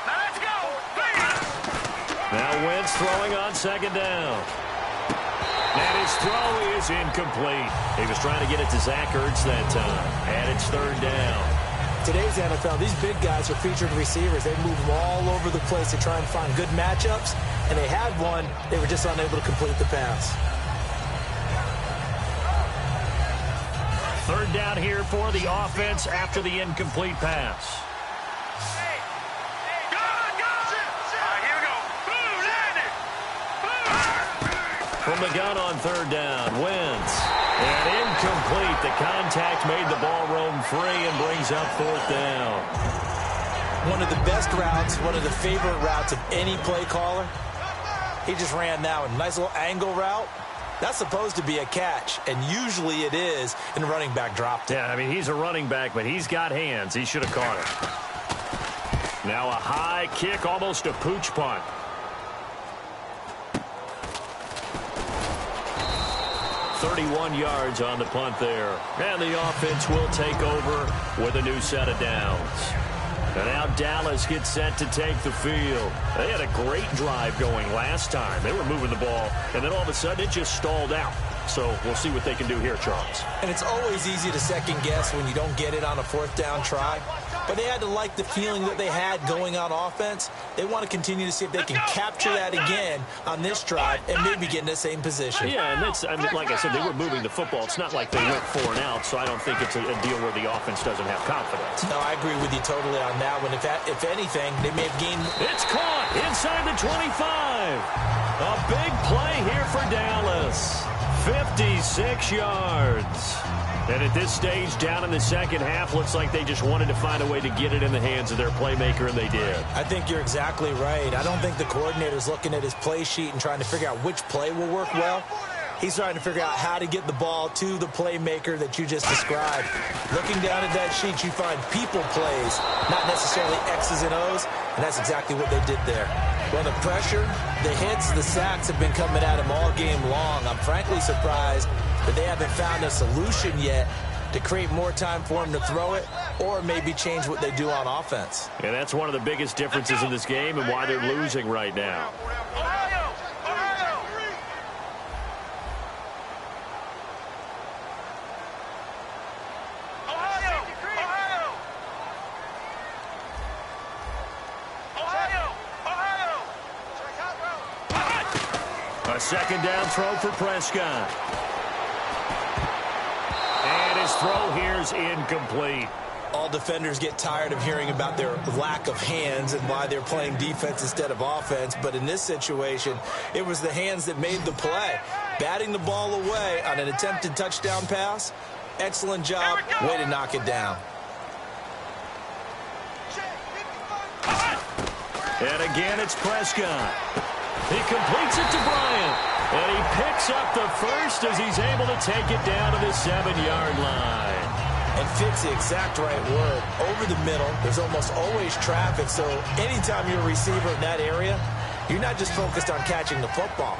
Let's go. Now Wentz throwing on 2nd down. And his throw is incomplete. He was trying to get it to Zach Ertz that time. And it's 3rd down. Today's NFL, these big guys are featured receivers. They move them all over the place to try and find good matchups. And they had one. They were just unable to complete the pass. 3rd down here for the offense after the incomplete pass. From the gun on 3rd down, Wentz. And incomplete. The contact made the ball roam free and brings up 4th down. One of the best routes, one of the favorite routes of any play caller. He just ran that one. Nice little angle route. That's supposed to be a catch, and usually it is, and the running back dropped it. Yeah, I mean, he's a running back, but he's got hands. He should have caught it. Now a high kick, almost a pooch punt. .31 yards on the punt there. And the offense will take over with a new set of downs. And now Dallas gets set to take the field. They had a great drive going last time. They were moving the ball, and then all of a sudden it just stalled out. So we'll see what they can do here, Charles. And it's always easy to second guess when you don't get it on a 4th down try. But they had to like the feeling that they had going on offense. They want to continue to see if they can capture that again on this drive and maybe get in the same position. Yeah, and that's, I mean, like I said, they were moving the football. It's not like they went 4 and out, so I don't think it's a deal where the offense doesn't have confidence. No, I agree with you totally on that one. If anything, they may have gained. It's caught inside the 25. A big play here for Dallas. 56 yards. And at this stage, down in the second half, looks like they just wanted to find a way to get it in the hands of their playmaker, and they did. I think you're exactly right. I don't think the coordinator's looking at his play sheet and trying to figure out which play will work well. He's trying to figure out how to get the ball to the playmaker that you just described. Looking down at that sheet, you find people plays, not necessarily X's and O's, and that's exactly what they did there. Well, the pressure, the hits, the sacks have been coming at him all game long. I'm frankly surprised that they haven't found a solution yet to create more time for him to throw it or maybe change what they do on offense. And that's one of the biggest differences in this game and why they're losing right now. A second down throw for Prescott. And his throw here's incomplete. All defenders get tired of hearing about their lack of hands and why they're playing defense instead of offense. But in this situation, it was the hands that made the play. Batting the ball away on an attempted touchdown pass. Excellent job. Way to knock it down. And again, it's Prescott. He completes it to Bryant. And he picks up the first as he's able to take it down to the 7-yard line. And fits the exact right word. Over the middle, there's almost always traffic. So anytime you're a receiver in that area, you're not just focused on catching the football.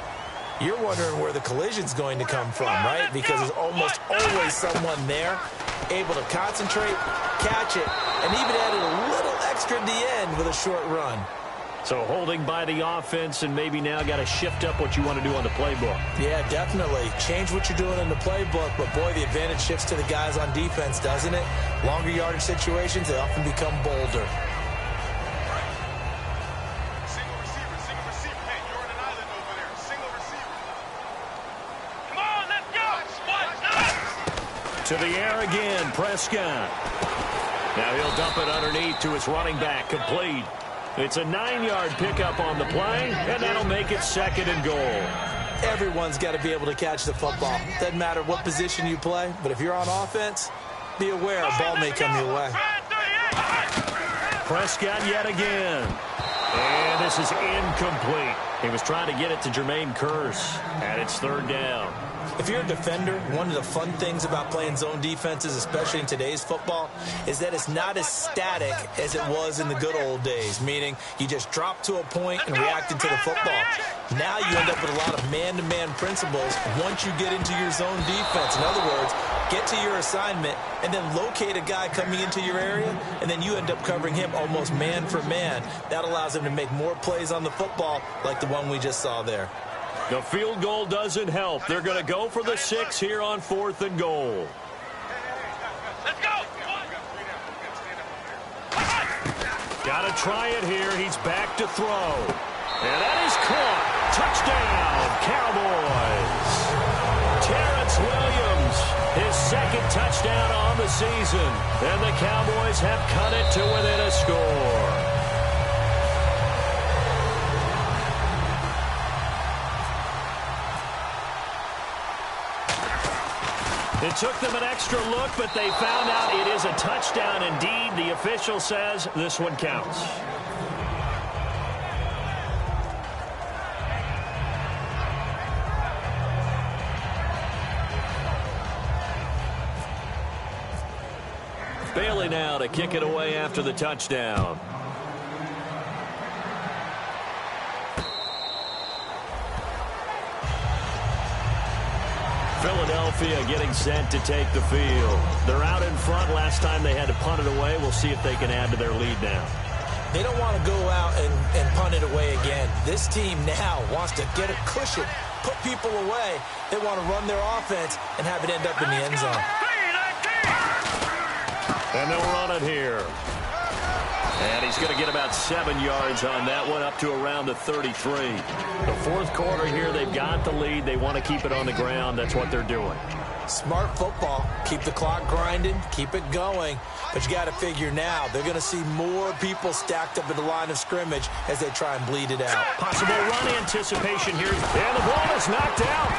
You're wondering where the collision's going to come from, right? Because there's almost always someone there able to concentrate, catch it, and even added a little extra at the end with a short run. So holding by the offense, and maybe now got to shift up what you want to do on the playbook. Yeah, definitely. Change what you're doing in the playbook, but boy, the advantage shifts to the guys on defense, doesn't it? Longer yardage situations, they often become bolder. Single receiver. Hey, you're on an island over there. Single receiver. Come on, let's go. Spot. To the air again, Prescott. Now he'll dump it underneath to his running back, complete. It's a 9-yard pickup on the play, and that'll make it 2nd and goal. Everyone's got to be able to catch the football. Doesn't matter what position you play, but if you're on offense, be aware a ball may come your way. Prescott yet again. And this is incomplete. He was trying to get it to Jermaine Kearse, and it's 3rd down. If you're a defender, one of the fun things about playing zone defenses, especially in today's football, is that it's not as static as it was in the good old days, meaning you just drop to a point and reacted to the football. Now you end up with a lot of man-to-man principles once you get into your zone defense. In other words, get to your assignment and then locate a guy coming into your area, and then you end up covering him almost man for man. That allows him to make more plays on the football like the one we just saw there. The field goal doesn't help. They're going to go for the 6 here on 4th and goal. Let's go. Got to try it here. He's back to throw. And that is caught. Touchdown, Cowboys. Terrence Williams, his 2nd touchdown on the season. And the Cowboys have cut it to within a score. It took them an extra look, but they found out it is a touchdown indeed. The official says this one counts. Bailey now to kick it away after the touchdown. Philadelphia getting set to take the field. They're out in front. Last time they had to punt it away. We'll see if they can add to their lead now. They don't want to go out and punt it away again. This team now wants to get a cushion, put people away. They want to run their offense and have it end up in the end zone. And they'll run it here. And he's going to get about 7 yards on that one, up to around the 33. The 4th quarter here, they've got the lead. They want to keep it on the ground. That's what they're doing. Smart football. Keep the clock grinding. Keep it going. But you got to figure now, they're going to see more people stacked up at the line of scrimmage as they try and bleed it out. Possible run anticipation here. And the ball is knocked out.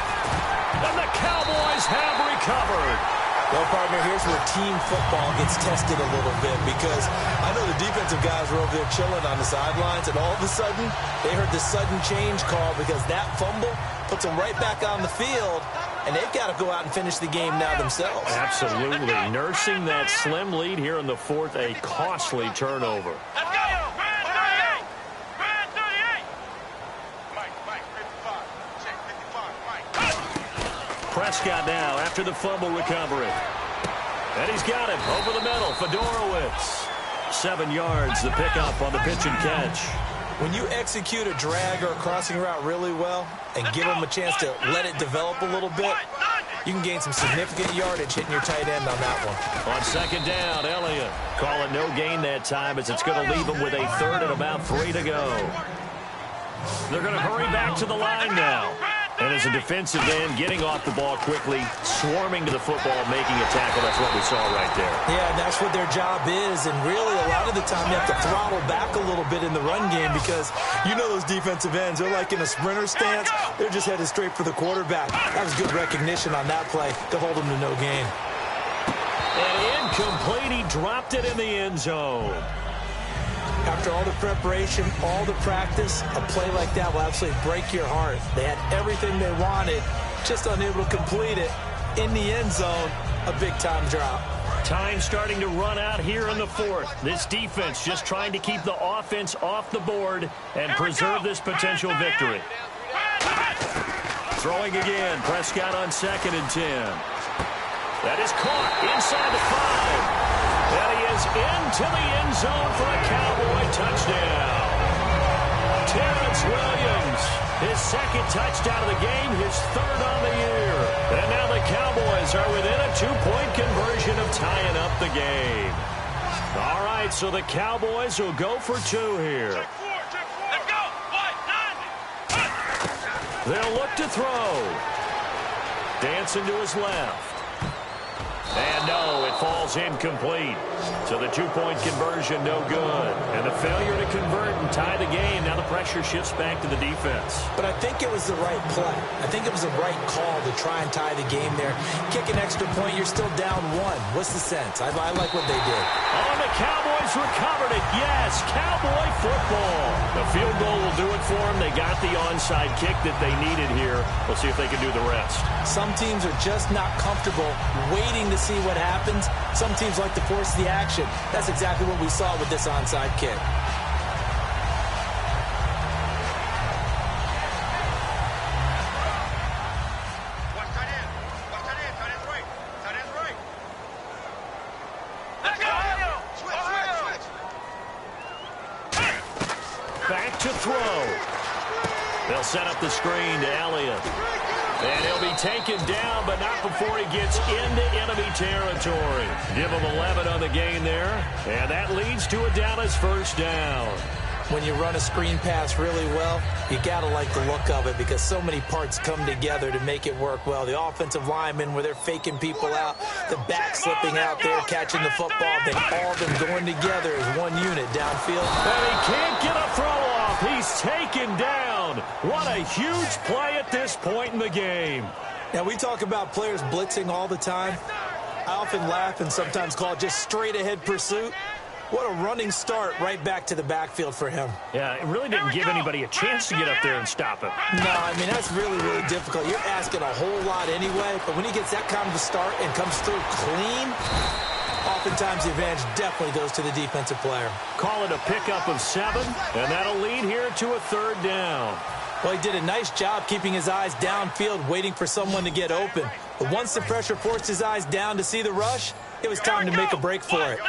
And the Cowboys have recovered. Well, partner, here's where team football gets tested a little bit, because I know the defensive guys were over there chilling on the sidelines, and all of a sudden, they heard the sudden change call because that fumble puts them right back on the field, and they've got to go out and finish the game now themselves. Absolutely. Nursing that slim lead here in the 4th, a costly turnover. Let's go. Brand 38. Brand 38. Mike, 55. Check 55. Mike. Prescott now after the fumble recovery. And he's got it over the middle. Fedorowicz. 7 yards, the pickup on the pitch and catch. When you execute a drag or a crossing route really well and give them a chance to let it develop a little bit, you can gain some significant yardage hitting your tight end on that one. On 2nd down, Elliott. Call it no gain that time as it's going to leave him with a 3rd and about 3 to go. They're going to hurry back to the line now. as a defensive end, getting off the ball quickly, swarming to the football, making a tackle. That's what we saw right there. Yeah, and that's what their job is. And really, a lot of the time, you have to throttle back a little bit in the run game because you know those defensive ends, they're like in a sprinter stance. They're just headed straight for the quarterback. That was good recognition on that play to hold them to no gain. And incomplete. He dropped it in the end zone. After all the preparation, all the practice, a play like that will absolutely break your heart. They had everything they wanted, just unable to complete it. In the end zone, a big-time drop. Time starting to run out here in the fourth. This defense just trying to keep the offense off the board and preserve this potential victory. Throwing again. Prescott on 2nd and 10. That is caught inside the 5. And he is into the end zone for a Cowboy touchdown. Terrence Williams, his 2nd touchdown of the game, his 3rd on the year. And now the Cowboys are within a 2-point conversion of tying up the game. All right, so the Cowboys will go for 2 here. Let's go. They'll look to throw. Dancing to his left. And no, it falls incomplete. So the 2-point conversion, no good. And the failure to convert and tie the game. Now the pressure shifts back to the defense. But I think it was the right play. I think it was the right call to try and tie the game there. Kick an extra point, you're still down 1. What's the sense? I like what they did. Oh, the Cowboys recovered it. Yes, Cowboy football. The field goal will do it for them. They got the onside kick that they needed here. We'll see if they can do the rest. Some teams are just not comfortable waiting to see what happens. Some teams like to force the action. That's exactly what we saw with this onside kick. Watch tight end. Watch tight end. Tight end's right. Tight end's right. Let's go. Switch. Back to throw. They'll set up the screen to Elliott. And he'll be taken down, but not before he gets into enemy territory. Give him 11 on the gain there. And that leads to a Dallas 1st down. When you run a screen pass really well, you got to like the look of it because so many parts come together to make it work well. The offensive linemen, where they're faking people out, the back slipping out there, catching the football, they all of them going together as one unit downfield. And he can't get a throw off. He's taken down. What a huge play at this point in the game. Now, we talk about players blitzing all the time. I often laugh and sometimes call it just straight-ahead pursuit. What a running start right back to the backfield for him. Yeah, it really didn't give anybody a chance to get up there and stop him. No, I mean, that's really, really difficult. You're asking a whole lot anyway, but when he gets that kind of a start and comes through clean, oftentimes the advantage definitely goes to the defensive player. Call it a pickup of 7, and that'll lead here to a 3rd down. Well, he did a nice job keeping his eyes downfield, waiting for someone to get open. But once the pressure forced his eyes down to see the rush, it was time to make a break for it.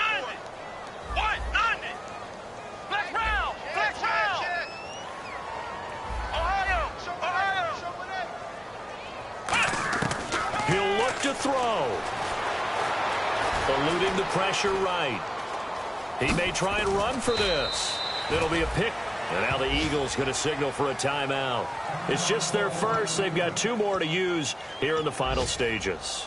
He'll look to throw. Eluding the pressure right. He may try and run for this. It'll be a pick. And now the Eagles going to signal for a timeout. It's just their first. They've got 2 more to use here in the final stages.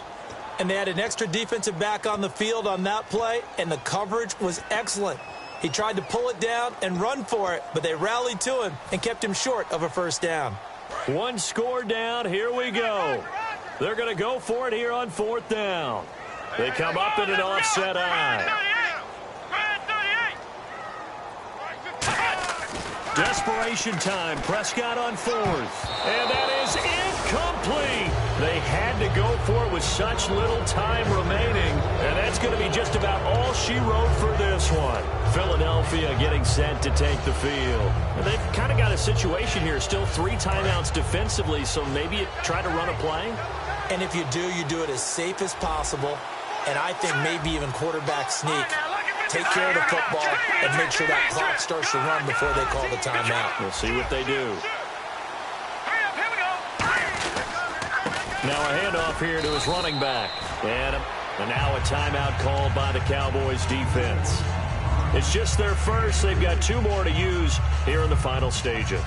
And they had an extra defensive back on the field on that play, and the coverage was excellent. He tried to pull it down and run for it, but they rallied to him and kept him short of a 1st down. 1 score down. Here we go. They're going to go for it here on 4th down. They come up in an offset eye. Desperation time. Prescott on 4th. And that is incomplete. They had to go for it with such little time remaining. And that's going to be just about all she wrote for this one. Philadelphia getting set to take the field. And they've kind of got a situation here. Still 3 timeouts defensively, so maybe you try to run a play. And if you do it as safe as possible. And I think maybe even quarterback sneak. Take care of the football and make sure that clock starts to run before they call the timeout. We'll see what they do. Now a handoff here to his running back. And now a timeout called by the Cowboys defense. It's just their first. They've got 2 more to use here in the final stages.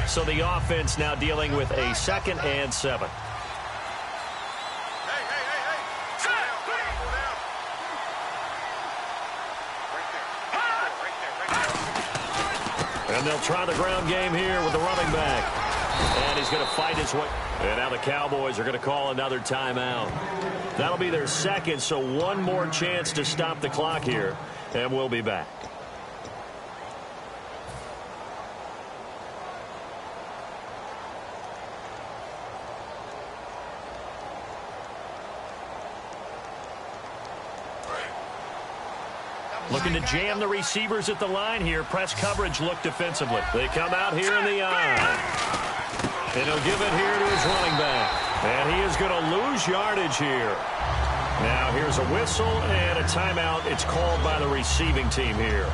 So the offense now dealing with a 2nd and 7. Hey. Slow down. Right there. And they'll try the ground game here with the running back. And he's going to fight his way. And now the Cowboys are going to call another timeout. That'll be their 2nd, so one more chance to stop the clock here. And we'll be back. Looking to jam the receivers at the line here. Press coverage look defensively. They come out here in the eye. And he'll give it here to his running back. And he is going to lose yardage here. Now here's a whistle and a timeout. It's called by the receiving team here.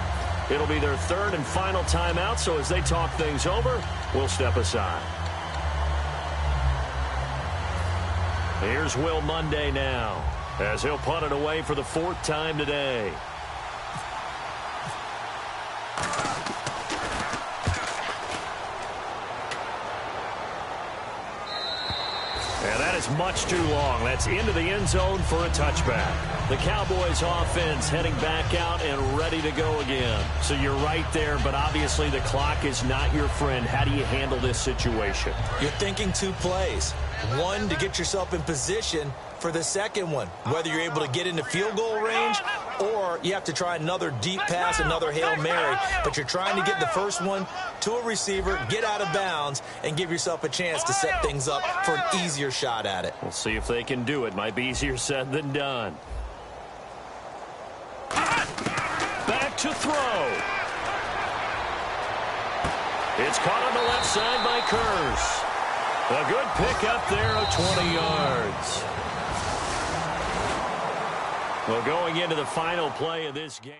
It'll be their 3rd and final timeout, so as they talk things over, we'll step aside. Here's Will Monday now, as he'll punt it away for the 4th time today. And that is much too long. That's into the end zone for a touchback. The Cowboys offense heading back out and ready to go again. So you're right there, but obviously the clock is not your friend. How do you handle this situation? You're thinking 2 plays. One, to get yourself in position for the second one, whether you're able to get into field goal range or you have to try another deep pass, another Hail Mary, but you're trying to get the first one to a receiver, get out of bounds, and give yourself a chance to set things up for an easier shot at it. We'll see if they can do it. Might be easier said than done. Back to throw. It's caught on the left side by Kurz. A good pick up there of 20 yards. Well, going into the final play of this game.